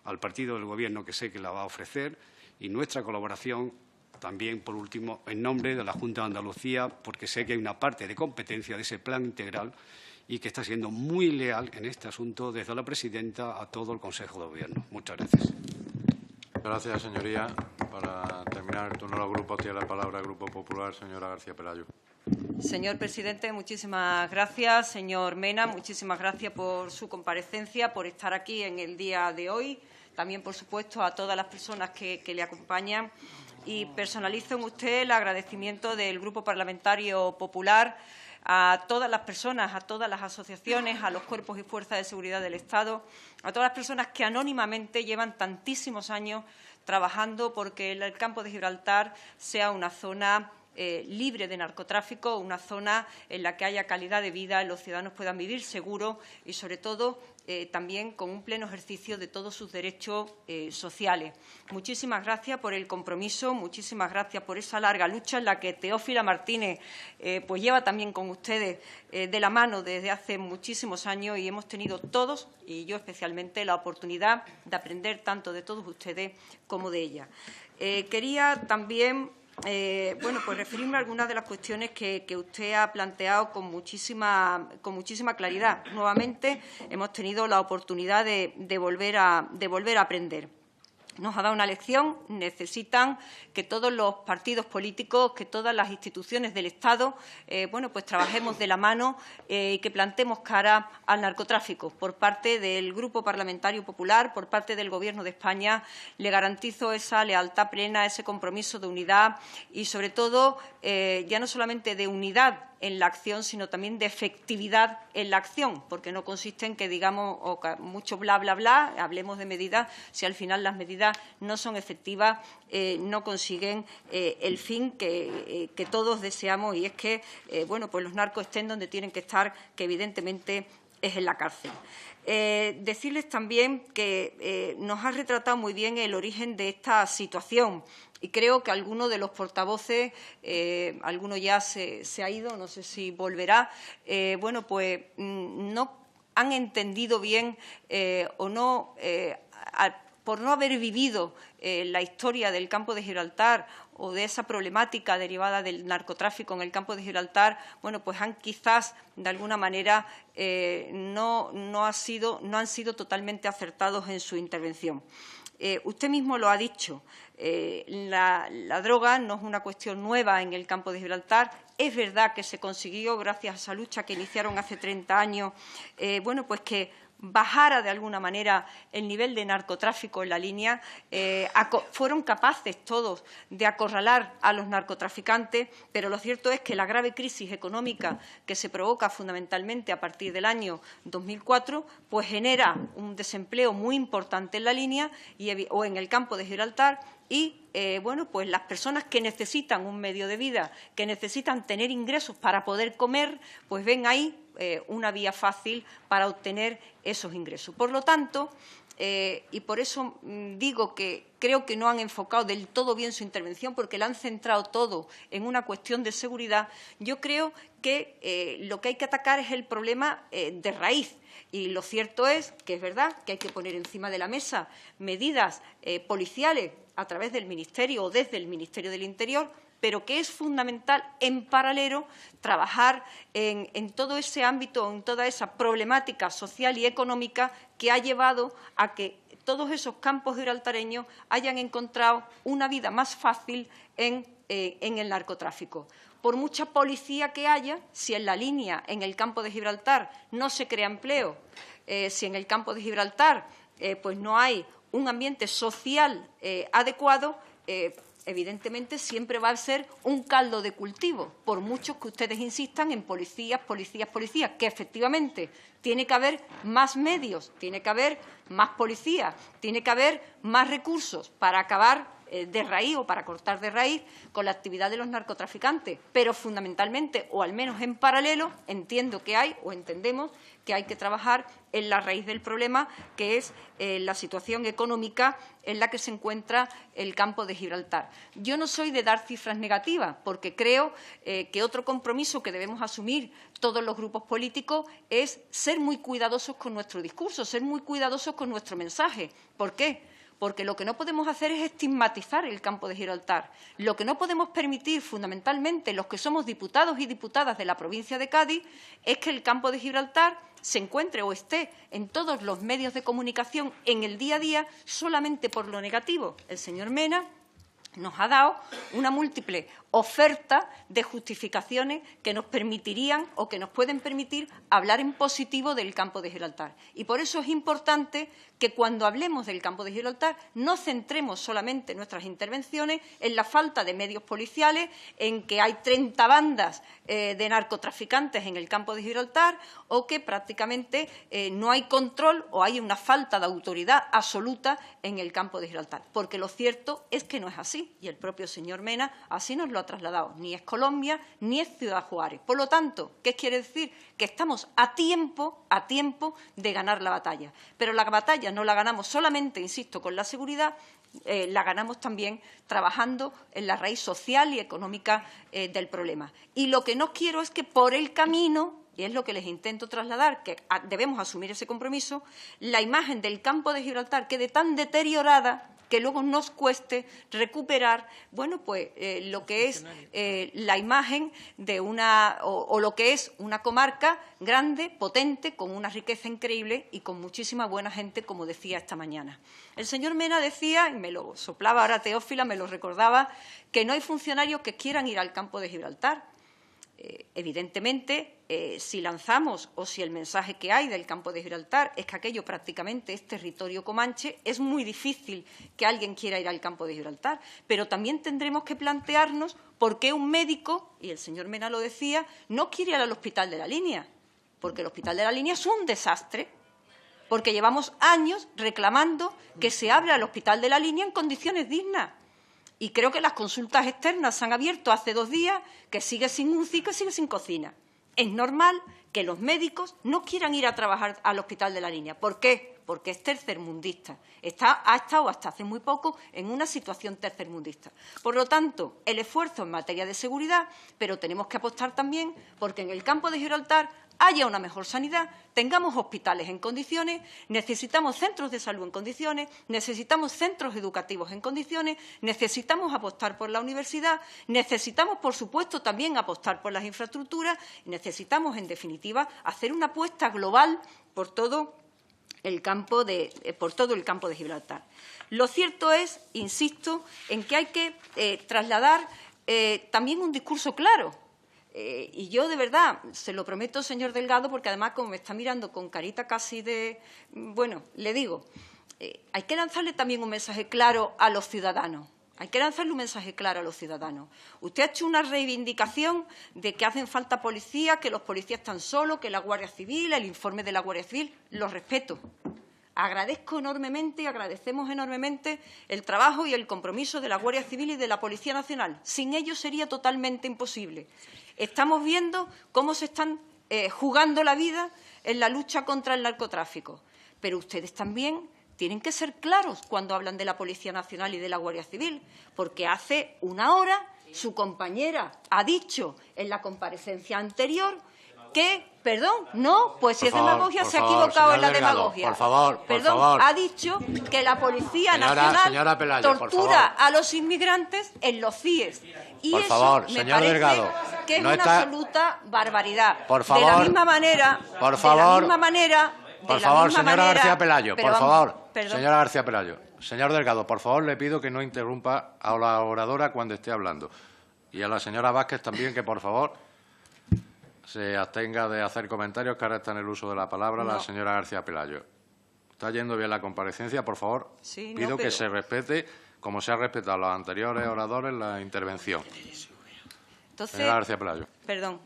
al partido del Gobierno, que sé que la va a ofrecer, y nuestra colaboración también, por último, en nombre de la Junta de Andalucía, porque sé que hay una parte de competencia de ese plan integral y que está siendo muy leal en este asunto desde la presidenta a todo el Consejo de Gobierno. Muchas gracias. Gracias, señoría. Para terminar el turno de los grupos, tiene la palabra el Grupo Popular, señora García Pelayo. Señor presidente, muchísimas gracias. Señor Mena, muchísimas gracias por su comparecencia, por estar aquí en el día de hoy. También, por supuesto, a todas las personas que le acompañan. Y personalizo en usted el agradecimiento del Grupo Parlamentario Popular a todas las personas, a todas las asociaciones, a los cuerpos y fuerzas de seguridad del Estado, a todas las personas que anónimamente llevan tantísimos años trabajando porque el campo de Gibraltar sea una zona libre de narcotráfico, una zona en la que haya calidad de vida, los ciudadanos puedan vivir seguros y, sobre todo, también con un pleno ejercicio de todos sus derechos sociales. Muchísimas gracias por el compromiso, muchísimas gracias por esa larga lucha en la que Teófila Martínez pues lleva también con ustedes de la mano desde hace muchísimos años, y hemos tenido todos, y yo especialmente, la oportunidad de aprender tanto de todos ustedes como de ella. Quería también pues referirme a algunas de las cuestiones que usted ha planteado con muchísima claridad. Nuevamente hemos tenido la oportunidad de volver a aprender. Nos ha dado una lección. Necesitan que todos los partidos políticos, que todas las instituciones del Estado, pues trabajemos de la mano y que plantemos cara al narcotráfico. Por parte del Grupo Parlamentario Popular, por parte del Gobierno de España, le garantizo esa lealtad plena, ese compromiso de unidad y, sobre todo, ya no solamente de unidad en la acción, sino también de efectividad en la acción, porque no consiste en que digamos mucho bla, bla, bla, hablemos de medidas, si al final las medidas no son efectivas, no consiguen el fin que todos deseamos, y es que pues los narcos estén donde tienen que estar, que evidentemente es en la cárcel. Decirles también que nos ha retratado muy bien el origen de esta situación. Y creo que alguno de los portavoces, alguno ya se ha ido, no sé si volverá, pues no han entendido bien o no, por no haber vivido la historia del campo de Gibraltar o de esa problemática derivada del narcotráfico en el campo de Gibraltar, pues han quizás, de alguna manera, no han sido totalmente acertados en su intervención. Usted mismo lo ha dicho, la droga no es una cuestión nueva en el campo de Gibraltar. Es verdad que se consiguió, gracias a esa lucha que iniciaron hace 30 años, pues que bajara de alguna manera el nivel de narcotráfico en la línea. Fueron capaces todos de acorralar a los narcotraficantes, pero lo cierto es que la grave crisis económica que se provoca fundamentalmente a partir del año 2004 pues genera un desempleo muy importante en la línea o en el campo de Gibraltar. Y, pues las personas que necesitan un medio de vida, que necesitan tener ingresos para poder comer, pues ven ahí una vía fácil para obtener esos ingresos. Por lo tanto, y por eso digo que creo que no han enfocado del todo bien su intervención, porque la han centrado todo en una cuestión de seguridad, yo creo que lo que hay que atacar es el problema de raíz. Y lo cierto es que es verdad que hay que poner encima de la mesa medidas policiales a través del Ministerio o desde el Ministerio del Interior, pero que es fundamental, en paralelo, trabajar en todo ese ámbito, en toda esa problemática social y económica que ha llevado a que todos esos campos gibraltareños hayan encontrado una vida más fácil en el narcotráfico. Por mucha policía que haya, si en la línea, en el campo de Gibraltar, no se crea empleo, si en el campo de Gibraltar pues no hay un ambiente social adecuado, evidentemente siempre va a ser un caldo de cultivo, por mucho que ustedes insistan en policías, que efectivamente tiene que haber más medios, tiene que haber más policías, tiene que haber más recursos para acabar de raíz o para cortar de raíz con la actividad de los narcotraficantes, pero fundamentalmente, o al menos en paralelo, entiendo que hay, o entendemos que hay que trabajar en la raíz del problema, que es la situación económica en la que se encuentra el campo de Gibraltar. Yo no soy de dar cifras negativas, porque creo que otro compromiso que debemos asumir todos los grupos políticos es ser muy cuidadosos con nuestro discurso, ser muy cuidadosos con nuestro mensaje. ¿Por qué? Porque lo que no podemos hacer es estigmatizar el campo de Gibraltar. Lo que no podemos permitir, fundamentalmente, los que somos diputados y diputadas de la provincia de Cádiz, es que el campo de Gibraltar se encuentre o esté en todos los medios de comunicación en el día a día solamente por lo negativo. El señor Mena nos ha dado una múltiple oferta de justificaciones que nos permitirían o que nos pueden permitir hablar en positivo del campo de Gibraltar. Y por eso es importante que cuando hablemos del campo de Gibraltar no centremos solamente nuestras intervenciones en la falta de medios policiales, en que hay 30 bandas de narcotraficantes en el campo de Gibraltar o que prácticamente no hay control o hay una falta de autoridad absoluta en el campo de Gibraltar. Porque lo cierto es que no es así. así, y el propio señor Mena así nos lo ha trasladado. Ni es Colombia, ni es Ciudad Juárez. Por lo tanto, ¿qué quiere decir? Que estamos a tiempo de ganar la batalla. Pero la batalla no la ganamos solamente, insisto, con la seguridad, la ganamos también trabajando en la raíz social y económica del problema. Y lo que no quiero es que por el camino, y es lo que les intento trasladar, que debemos asumir ese compromiso, la imagen del campo de Gibraltar quede tan deteriorada que luego nos cueste recuperar, bueno, pues lo que es la imagen de una, o lo que es una comarca grande, potente, con una riqueza increíble y con muchísima buena gente, como decía esta mañana. El señor Mena decía, y me lo soplaba ahora Teófila, me lo recordaba, que no hay funcionarios que quieran ir al campo de Gibraltar. Evidentemente, si lanzamos o si el mensaje que hay del campo de Gibraltar es que aquello prácticamente es territorio comanche, es muy difícil que alguien quiera ir al campo de Gibraltar. Pero también tendremos que plantearnos por qué un médico, y el señor Mena lo decía, no quiere ir al Hospital de la Línea, porque el Hospital de la Línea es un desastre, porque llevamos años reclamando que se abra el Hospital de la Línea en condiciones dignas. Y creo que las consultas externas se han abierto hace 2 días, que sigue sin UCI, que sigue sin cocina. Es normal que los médicos no quieran ir a trabajar al Hospital de la Línea. ¿Por qué? Porque es tercermundista. Ha estado hasta hace muy poco en una situación tercermundista. Por lo tanto, el esfuerzo en materia de seguridad, pero tenemos que apostar también porque en el campo de Gibraltar haya una mejor sanidad, tengamos hospitales en condiciones, necesitamos centros de salud en condiciones, necesitamos centros educativos en condiciones, necesitamos apostar por la universidad, necesitamos, por supuesto, también apostar por las infraestructuras y necesitamos, en definitiva, hacer una apuesta global por todo el campo de Gibraltar. Lo cierto es, insisto, en que hay que trasladar también un discurso claro. Y yo, de verdad, se lo prometo, señor Delgado, porque además, como me está mirando con carita casi de... Bueno, le digo, hay que lanzarle también un mensaje claro a los ciudadanos. Hay que lanzarle un mensaje claro a los ciudadanos. Usted ha hecho una reivindicación de que hacen falta policías, que los policías están solos, que la Guardia Civil, el informe de la Guardia Civil. Lo respeto. Agradezco enormemente y agradecemos enormemente el trabajo y el compromiso de la Guardia Civil y de la Policía Nacional. Sin ellos sería totalmente imposible. Estamos viendo cómo se están jugando la vida en la lucha contra el narcotráfico. Pero ustedes también tienen que ser claros cuando hablan de la Policía Nacional y de la Guardia Civil, porque hace 1 hora su compañera ha dicho en la comparecencia anterior que, perdón, no, pues si es demagogia se ha equivocado en la demagogia. Por favor, perdón, ha dicho que la Policía Nacional Pelayo, tortura a los inmigrantes en los CIES. Y por eso favor, me señor parece Delgado, que es no una está... absoluta barbaridad. Por favor, de la misma manera, por favor, por favor, señora García Pelayo, por favor, perdón. señora García Pelayo. Señor Delgado, por favor, le pido que no interrumpa a la oradora cuando esté hablando. Y a la señora Vázquez también, que por favor se abstenga de hacer comentarios, que ahora está en el uso de la palabra la señora García Pelayo. ¿Está yendo bien la comparecencia? Por favor, sí, pido que se respete, como se ha respetado a los anteriores oradores, la intervención. Entonces, señora García Pelayo. Perdón.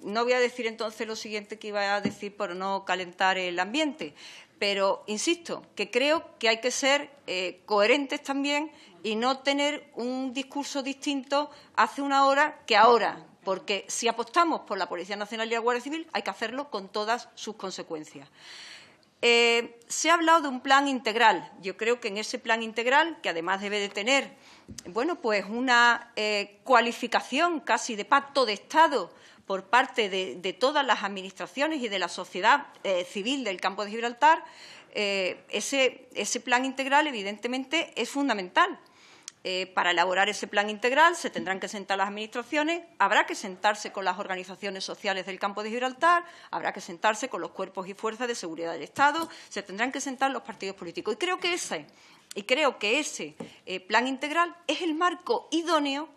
No voy a decir entonces lo siguiente que iba a decir por no calentar el ambiente, pero insisto que creo que hay que ser coherentes también y no tener un discurso distinto hace 1 hora que ahora, porque si apostamos por la Policía Nacional y la Guardia Civil hay que hacerlo con todas sus consecuencias. Se ha hablado de un plan integral. Yo creo que en ese plan integral, que además debe de tener, bueno, pues una cualificación casi de pacto de Estado por parte de todas las administraciones y de la sociedad civil del campo de Gibraltar, ese plan integral evidentemente es fundamental. Para elaborar ese plan integral se tendrán que sentar las administraciones, habrá que sentarse con las organizaciones sociales del campo de Gibraltar, habrá que sentarse con los cuerpos y fuerzas de seguridad del Estado, se tendrán que sentar los partidos políticos. Y creo que ese plan integral es el marco idóneo,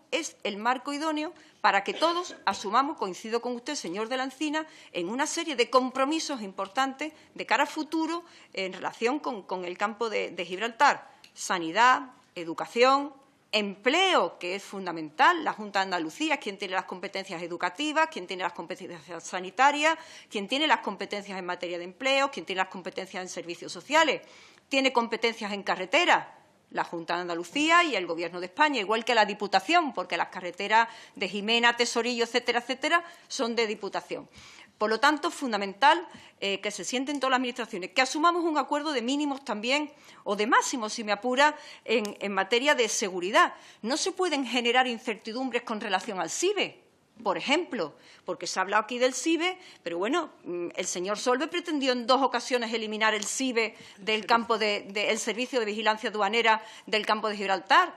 para que todos asumamos, coincido con usted, señor de la Encina, en una serie de compromisos importantes de cara a futuro en relación con el campo de Gibraltar. Sanidad, educación, empleo, que es fundamental. La Junta de Andalucía es quien tiene las competencias educativas, quien tiene las competencias sanitarias, quien tiene las competencias en materia de empleo, quien tiene las competencias en servicios sociales, tiene competencias en carretera. la Junta de Andalucía y el Gobierno de España, igual que la Diputación, porque las carreteras de Jimena, Tesorillo, etcétera, etcétera, son de Diputación. Por lo tanto, es fundamental que se sienten todas las administraciones, que asumamos un acuerdo de mínimos también, o de máximos, si me apura, en materia de seguridad. No se pueden generar incertidumbres con relación al CIBE, por ejemplo, porque se ha hablado aquí del CIBE, pero bueno, el señor Solbe pretendió en 2 ocasiones eliminar el CIBE del campo el Servicio de Vigilancia Aduanera del campo de Gibraltar.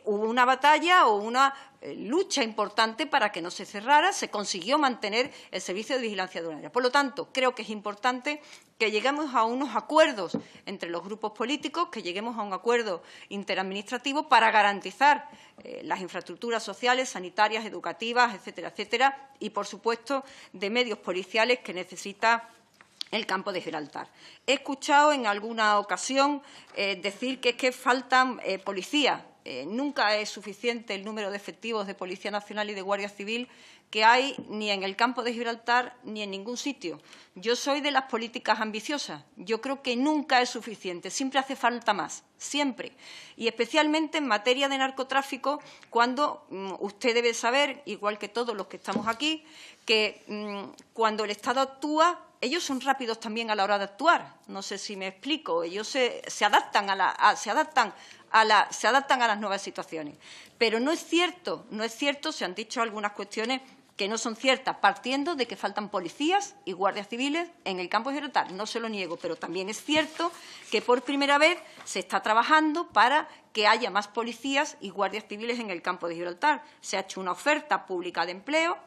Hubo una batalla o una lucha importante para que no se cerrara, se consiguió mantener el Servicio de Vigilancia Aduanera. Por lo tanto, creo que es importante que lleguemos a unos acuerdos entre los grupos políticos, que lleguemos a un acuerdo interadministrativo para garantizar las infraestructuras sociales, sanitarias, educativas, etcétera, etcétera, y, por supuesto, de medios policiales que necesita el campo de Gibraltar. He escuchado en alguna ocasión decir que es que faltan policías. Nunca es suficiente el número de efectivos de Policía Nacional y de Guardia Civil que hay ni en el campo de Gibraltar ni en ningún sitio. Yo soy de las políticas ambiciosas. Yo creo que nunca es suficiente. Siempre hace falta más. Siempre. Y especialmente en materia de narcotráfico, cuando usted debe saber, igual que todos los que estamos aquí, que cuando el Estado actúa, ellos son rápidos también a la hora de actuar. No sé si me explico. Ellos se adaptan a las nuevas situaciones. Pero no es cierto, se han dicho algunas cuestiones que no son ciertas, partiendo de que faltan policías y guardias civiles en el campo de Gibraltar. No se lo niego, pero también es cierto que por primera vez se está trabajando para que haya más policías y guardias civiles en el campo de Gibraltar. Se ha hecho una oferta pública de empleo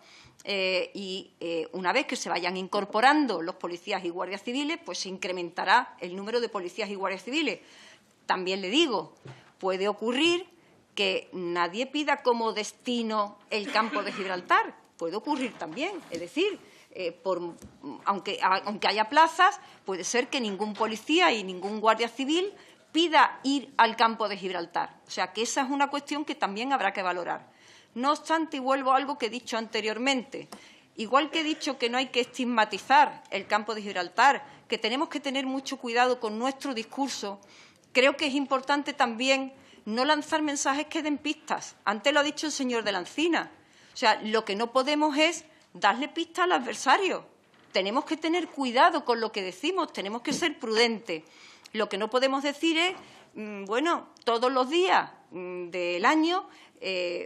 y una vez que se vayan incorporando los policías y guardias civiles, pues se incrementará el número de policías y guardias civiles. También le digo, puede ocurrir que nadie pida como destino el campo de Gibraltar. Puede ocurrir también. Es decir, aunque haya plazas, puede ser que ningún policía y ningún guardia civil pida ir al campo de Gibraltar. O sea, que esa es una cuestión que también habrá que valorar. No obstante, y vuelvo a algo que he dicho anteriormente, igual que he dicho que no hay que estigmatizar el campo de Gibraltar, que tenemos que tener mucho cuidado con nuestro discurso, creo que es importante también no lanzar mensajes que den pistas. Antes lo ha dicho el señor de la Encina. O sea, lo que no podemos es darle pistas al adversario. Tenemos que tener cuidado con lo que decimos, tenemos que ser prudentes. Lo que no podemos decir es, bueno, todos los días del año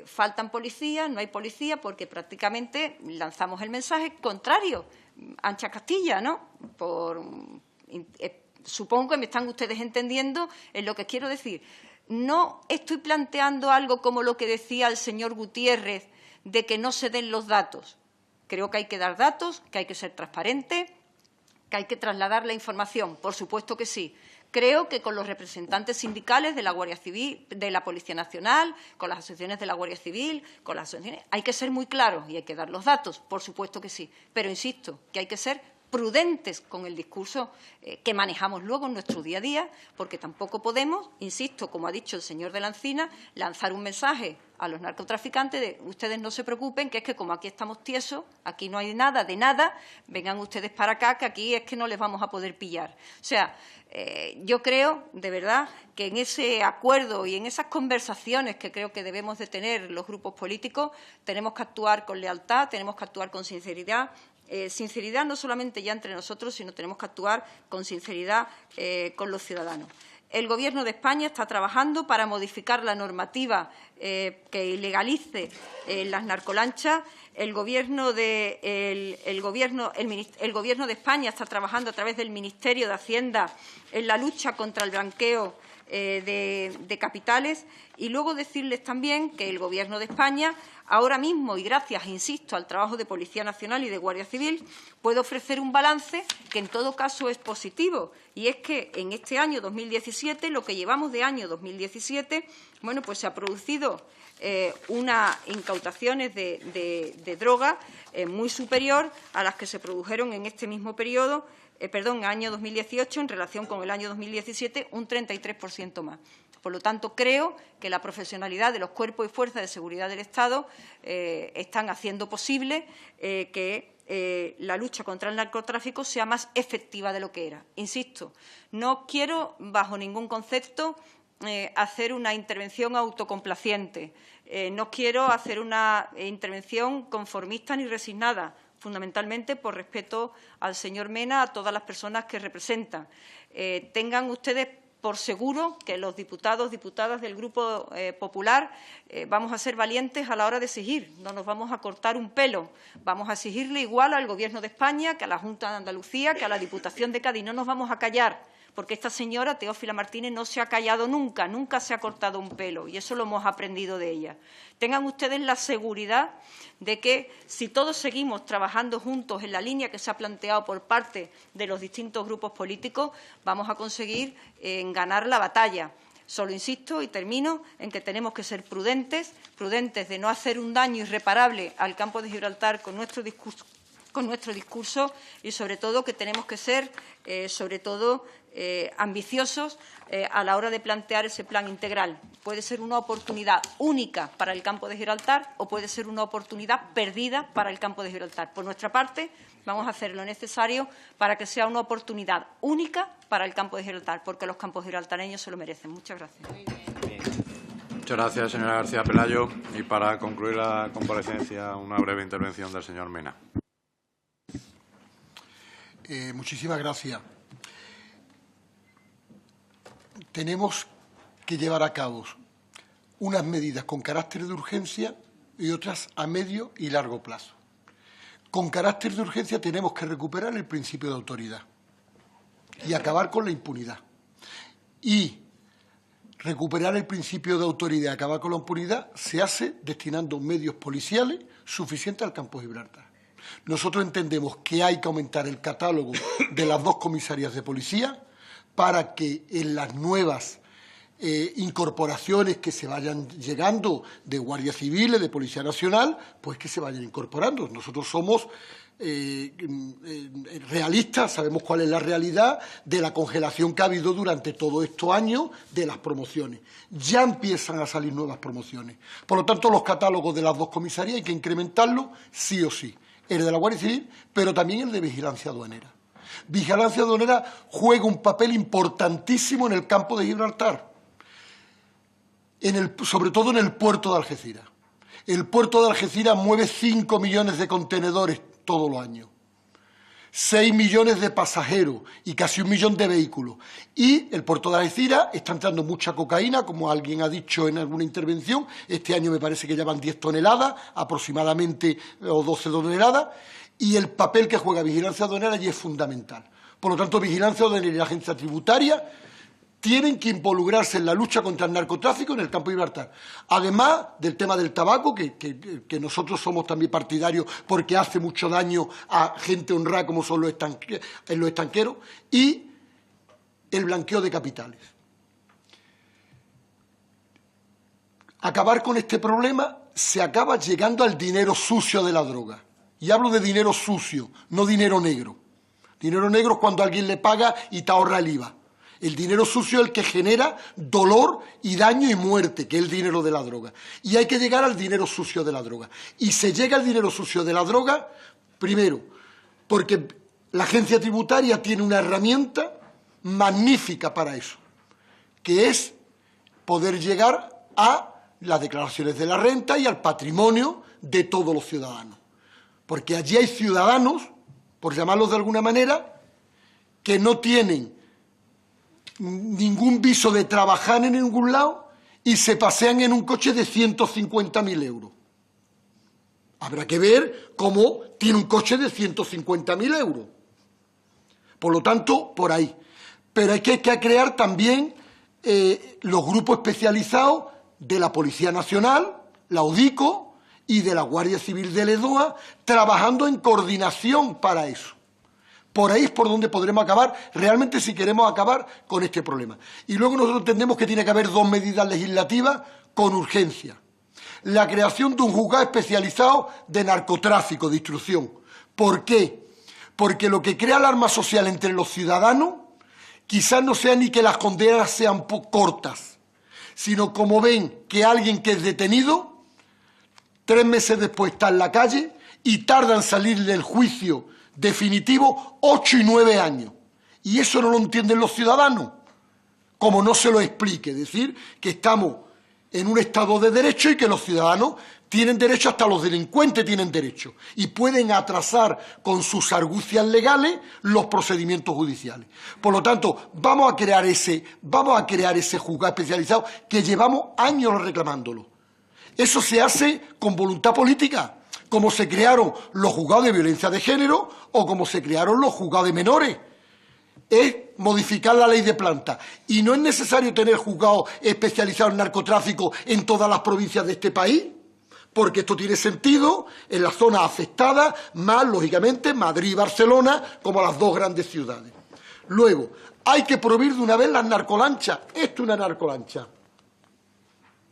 faltan policías, no hay policía, porque prácticamente lanzamos el mensaje contrario, ancha Castilla, ¿no? Supongo que me están ustedes entendiendo en lo que quiero decir. No estoy planteando algo como lo que decía el señor Gutiérrez, de que no se den los datos. Creo que hay que dar datos, que hay que ser transparente, que hay que trasladar la información. Por supuesto que sí. Creo que con los representantes sindicales de la Guardia Civil, de la Policía Nacional, con las asociaciones de la Guardia Civil, con las asociaciones, hay que ser muy claros y hay que dar los datos. Por supuesto que sí. Pero insisto, que hay que ser prudentes con el discurso que manejamos luego en nuestro día a día, porque tampoco podemos, insisto, como ha dicho el señor de la Encina, lanzar un mensaje a los narcotraficantes de ustedes no se preocupen, que es que como aquí estamos tiesos, aquí no hay nada de nada, vengan ustedes para acá, que aquí es que no les vamos a poder pillar. O sea, yo creo, de verdad, que en ese acuerdo y en esas conversaciones que creo que debemos de tener los grupos políticos, tenemos que actuar con lealtad, tenemos que actuar con sinceridad. Sinceridad no solamente ya entre nosotros, sino tenemos que actuar con sinceridad con los ciudadanos. El Gobierno de España está trabajando para modificar la normativa que legalice las narcolanchas. El Gobierno de España está trabajando a través del Ministerio de Hacienda en la lucha contra el blanqueo de capitales. Y luego decirles también que el Gobierno de España, ahora mismo, y gracias, insisto, al trabajo de Policía Nacional y de Guardia Civil, puede ofrecer un balance que en todo caso es positivo. Y es que en este año 2017, lo que llevamos de año 2017, bueno, pues se ha producido unas incautaciones de droga muy superior a las que se produjeron en este mismo periodo, año 2018, en relación con el año 2017, un 33% más. Por lo tanto, creo que la profesionalidad de los cuerpos y fuerzas de seguridad del Estado están haciendo posible que la lucha contra el narcotráfico sea más efectiva de lo que era. Insisto, no quiero, bajo ningún concepto, hacer una intervención autocomplaciente. No quiero hacer una intervención conformista ni resignada, fundamentalmente por respeto al señor Mena, a todas las personas que representan. Tengan ustedes por seguro que los diputados, diputadas del Grupo Popular vamos a ser valientes a la hora de exigir, no nos vamos a cortar un pelo, vamos a exigirle igual al Gobierno de España que a la Junta de Andalucía, que a la Diputación de Cádiz, no nos vamos a callar, porque esta señora, Teófila Martínez, no se ha callado nunca, nunca se ha cortado un pelo, y eso lo hemos aprendido de ella. Tengan ustedes la seguridad de que si todos seguimos trabajando juntos en la línea que se ha planteado por parte de los distintos grupos políticos, vamos a conseguir ganar la batalla. Solo insisto y termino en que tenemos que ser prudentes de no hacer un daño irreparable al campo de Gibraltar con nuestro discurso y, sobre todo, que tenemos que ser, ambiciosos a la hora de plantear ese plan integral. Puede ser una oportunidad única para el campo de Gibraltar o puede ser una oportunidad perdida para el campo de Gibraltar. Por nuestra parte, vamos a hacer lo necesario para que sea una oportunidad única para el campo de Gibraltar, porque los campos gibraltareños se lo merecen. Muchas gracias. Muchas gracias, señora García Pelayo. Y para concluir la comparecencia, una breve intervención del señor Mena. Muchísimas gracias. Tenemos que llevar a cabo unas medidas con carácter de urgencia y otras a medio y largo plazo. Con carácter de urgencia tenemos que recuperar el principio de autoridad y acabar con la impunidad. Y recuperar el principio de autoridad y acabar con la impunidad se hace destinando medios policiales suficientes al campo de Gibraltar. Nosotros entendemos que hay que aumentar el catálogo de las 2 comisarías de policía para que en las nuevas incorporaciones que se vayan llegando de Guardia Civil, de Policía Nacional, pues que se vayan incorporando. Nosotros somos realistas, sabemos cuál es la realidad de la congelación que ha habido durante todos estos años de las promociones. Ya empiezan a salir nuevas promociones. Por lo tanto, los catálogos de las 2 comisarías hay que incrementarlos sí o sí. El de la Guardia Civil, pero también el de Vigilancia Aduanera. Vigilancia Aduanera juega un papel importantísimo en el campo de Gibraltar, sobre todo en el puerto de Algeciras. El puerto de Algeciras mueve 5 millones de contenedores todos los años, 6 millones de pasajeros y casi 1 millón de vehículos. Y el puerto de Algeciras está entrando mucha cocaína, como alguien ha dicho en alguna intervención. Este año me parece que ya van 10 toneladas aproximadamente, o 12 toneladas. Y el papel que juega Vigilancia Aduanera allí es fundamental. Por lo tanto, Vigilancia Aduanera y la Agencia Tributaria tienen que involucrarse en la lucha contra el narcotráfico en el campo de Gibraltar. Además del tema del tabaco, que nosotros somos también partidarios porque hace mucho daño a gente honrada como son los estanqueros, y el blanqueo de capitales. Acabar con este problema se acaba llegando al dinero sucio de la droga. Y hablo de dinero sucio, no dinero negro. Dinero negro es cuando alguien le paga y te ahorra el IVA. El dinero sucio es el que genera dolor y daño y muerte, que es el dinero de la droga. Y hay que llegar al dinero sucio de la droga. Y se llega al dinero sucio de la droga, primero, porque la agencia tributaria tiene una herramienta magnífica para eso, que es poder llegar a las declaraciones de la renta y al patrimonio de todos los ciudadanos. Porque allí hay ciudadanos, por llamarlos de alguna manera, que no tienen ningún viso de trabajar en ningún lado y se pasean en un coche de 150.000 euros. Habrá que ver cómo tiene un coche de 150.000 euros. Por lo tanto, por ahí. Pero hay que crear también los grupos especializados de la Policía Nacional, la UDICO y de la Guardia Civil de Ledoa, trabajando en coordinación para eso. Por ahí es por donde podremos acabar, realmente, si queremos acabar con este problema. Y luego nosotros entendemos que tiene que haber 2 medidas legislativas con urgencia. La creación de un juzgado especializado de narcotráfico, de instrucción. ¿Por qué? Porque lo que crea alarma social entre los ciudadanos quizás no sea ni que las condenas sean cortas, sino como ven que alguien que es detenido, 3 meses después está en la calle y tarda en salir del juicio definitivo 8 y 9 años. Y eso no lo entienden los ciudadanos. como no se lo explique. Es decir, que estamos en un Estado de Derecho y que los ciudadanos tienen derecho, hasta los delincuentes tienen derecho, y pueden atrasar con sus argucias legales los procedimientos judiciales. Por lo tanto, vamos a crear ese juzgado especializado que llevamos años reclamándolo. Eso se hace con voluntad política, como se crearon los juzgados de violencia de género o como se crearon los juzgados de menores. Es modificar la ley de planta. Y no es necesario tener juzgados especializados en narcotráfico en todas las provincias de este país, porque esto tiene sentido en las zonas afectadas, más, lógicamente, Madrid y Barcelona, como las dos grandes ciudades. Luego, hay que prohibir de una vez las narcolanchas. Esto es una narcolancha.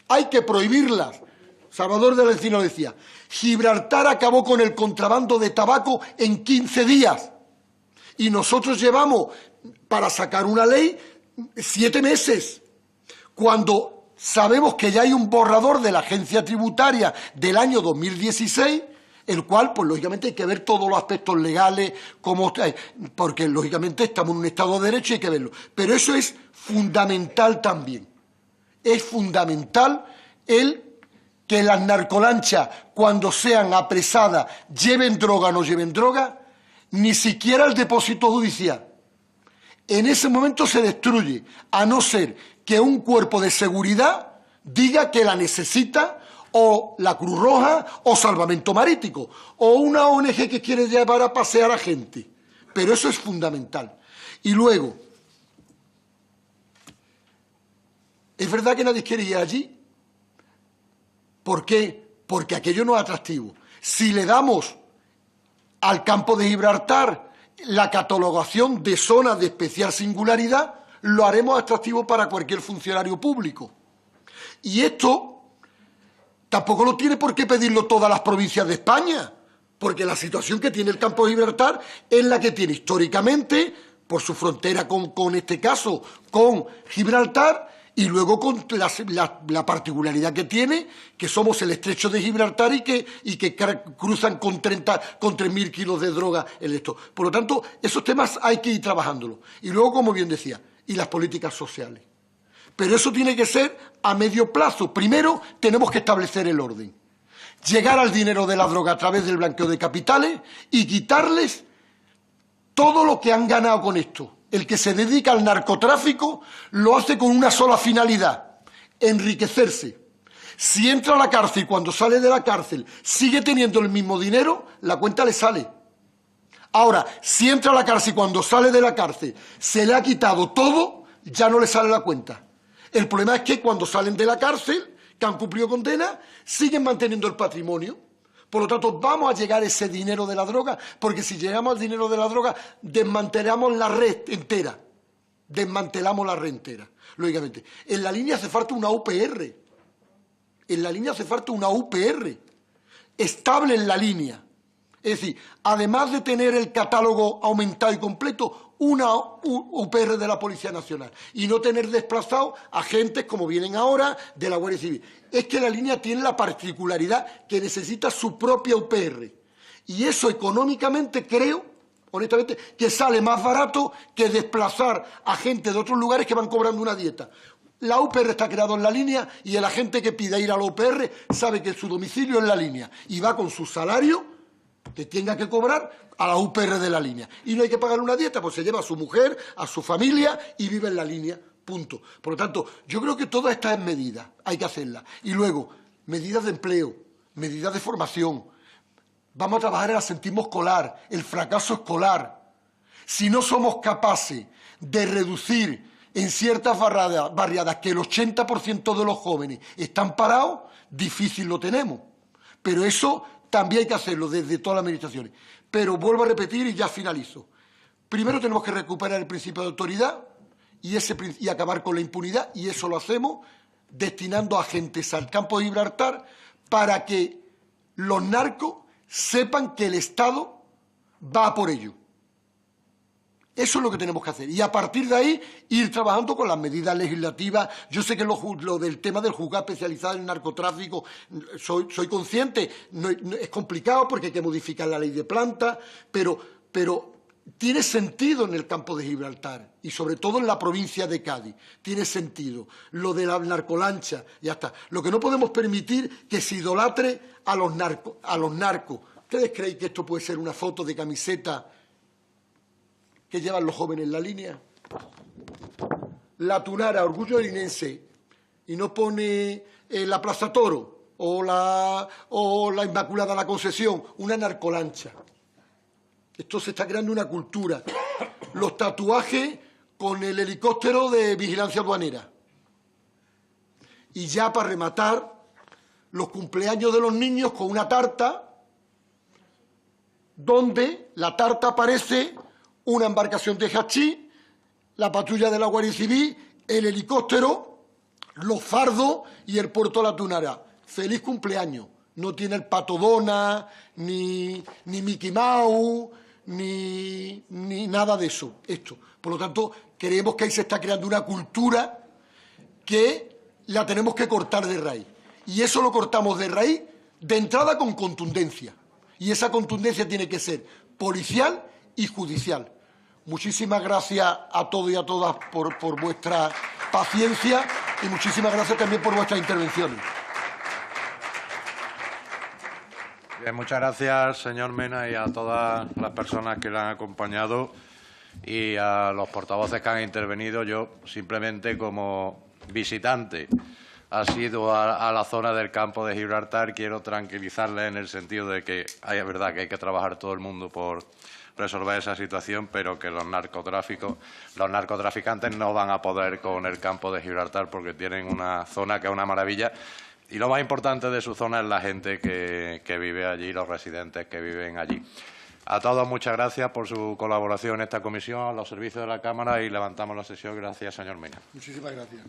Hay que prohibirlas. Salvador del Encino decía, Gibraltar acabó con el contrabando de tabaco en 15 días. Y nosotros llevamos, para sacar una ley, 7 meses. Cuando sabemos que ya hay un borrador de la agencia tributaria del año 2016, el cual, pues lógicamente hay que ver todos los aspectos legales, porque lógicamente estamos en un Estado de Derecho y hay que verlo. Pero eso es fundamental también. Es fundamental que las narcolanchas, cuando sean apresadas, lleven droga o no lleven droga, ni siquiera el depósito judicial. En ese momento se destruye, a no ser que un cuerpo de seguridad diga que la necesita, o la Cruz Roja, o Salvamento Marítimo, o una ONG que quiere llevar a pasear a gente. Pero eso es fundamental. Y luego, es verdad que nadie quiere ir allí. ¿Por qué? Porque aquello no es atractivo. Si le damos al campo de Gibraltar la catalogación de zona de especial singularidad, lo haremos atractivo para cualquier funcionario público. Y esto tampoco lo tiene por qué pedirlo todas las provincias de España, porque la situación que tiene el campo de Gibraltar es la que tiene históricamente, por su frontera con este caso, con Gibraltar, y luego con la particularidad que tiene, que somos el estrecho de Gibraltar y que cruzan con 3.000 kilos de droga en esto. Por lo tanto, esos temas hay que ir trabajándolos. Y luego, como bien decía, y las políticas sociales. Pero eso tiene que ser a medio plazo. Primero, tenemos que establecer el orden. Llegar al dinero de la droga a través del blanqueo de capitales y quitarles todo lo que han ganado con esto. El que se dedica al narcotráfico lo hace con una sola finalidad, enriquecerse. Si entra a la cárcel y cuando sale de la cárcel sigue teniendo el mismo dinero, la cuenta le sale. Ahora, si entra a la cárcel y cuando sale de la cárcel se le ha quitado todo, ya no le sale la cuenta. El problema es que cuando salen de la cárcel, que han cumplido condena, siguen manteniendo el patrimonio. Por lo tanto, vamos a llegar a ese dinero de la droga, porque si llegamos al dinero de la droga, desmantelamos la red entera. Desmantelamos la red entera, lógicamente. En la línea hace falta una UPR. En la línea hace falta una UPR estable en la línea. Es decir, además de tener el catálogo aumentado y completo, una UPR de la Policía Nacional y no tener desplazados agentes como vienen ahora de la Guardia Civil. Es que la línea tiene la particularidad que necesita su propia UPR. Y eso económicamente creo, honestamente, que sale más barato que desplazar a gente de otros lugares que van cobrando una dieta. La UPR está creada en la línea y el agente que pida ir a la UPR sabe que su domicilio es la línea y va con su salario que tenga que cobrar a la UPR de la línea. Y no hay que pagarle una dieta, pues se lleva a su mujer, a su familia y vive en la línea, punto. Por lo tanto, yo creo que todas estas medidas hay que hacerlas. Y luego, medidas de empleo, medidas de formación. Vamos a trabajar el asentismo escolar, el fracaso escolar. Si no somos capaces de reducir en ciertas barriadas que el 80% de los jóvenes están parados, difícil lo tenemos. Pero eso también hay que hacerlo desde todas las administraciones. Pero vuelvo a repetir y ya finalizo. Primero tenemos que recuperar el principio de autoridad y acabar con la impunidad, y eso lo hacemos destinando agentes al campo de Gibraltar para que los narcos sepan que el Estado va por ello. Eso es lo que tenemos que hacer. Y a partir de ahí, ir trabajando con las medidas legislativas. Yo sé que lo del tema del juzgado especializado en narcotráfico, soy consciente, es complicado porque hay que modificar la ley de planta, pero tiene sentido en el campo de Gibraltar y sobre todo en la provincia de Cádiz. Tiene sentido. Lo de la narcolancha, ya está. Lo que no podemos permitir que se idolatre a los narcos. ¿Ustedes creen que esto puede ser una foto de camiseta que llevan los jóvenes en la línea? La Tunara, orgullo linense, y no pone la Plaza Toro o la Inmaculada la Concesión, una narcolancha. Esto se está creando una cultura. Los tatuajes con el helicóptero de vigilancia aduanera. Y ya para rematar, los cumpleaños de los niños con una tarta, donde la tarta parece una embarcación de hachís, la patrulla de la Guardia Civil, el helicóptero, los fardos y el puerto de la Tunara. ¡Feliz cumpleaños! No tiene el Pato Donald, ni Mickey Mouse, ni nada de eso. Esto. Por lo tanto, creemos que ahí se está creando una cultura que la tenemos que cortar de raíz. Y eso lo cortamos de raíz de entrada con contundencia. Y esa contundencia tiene que ser policial y judicial. Muchísimas gracias a todos y a todas por vuestra paciencia y muchísimas gracias también por vuestras intervenciones. Bien, muchas gracias, señor Mena, y a todas las personas que le han acompañado y a los portavoces que han intervenido. Yo, simplemente como visitante asiduo a la zona del campo de Gibraltar, quiero tranquilizarles en el sentido de que es verdad que hay que trabajar todo el mundo por resolver esa situación, pero que los narcotraficantes no van a poder con el campo de Gibraltar porque tienen una zona que es una maravilla. Y lo más importante de su zona es la gente que vive allí, los residentes que viven allí. A todos, muchas gracias por su colaboración en esta comisión, a los servicios de la Cámara, y levantamos la sesión. Gracias, señor Mena. Muchísimas gracias.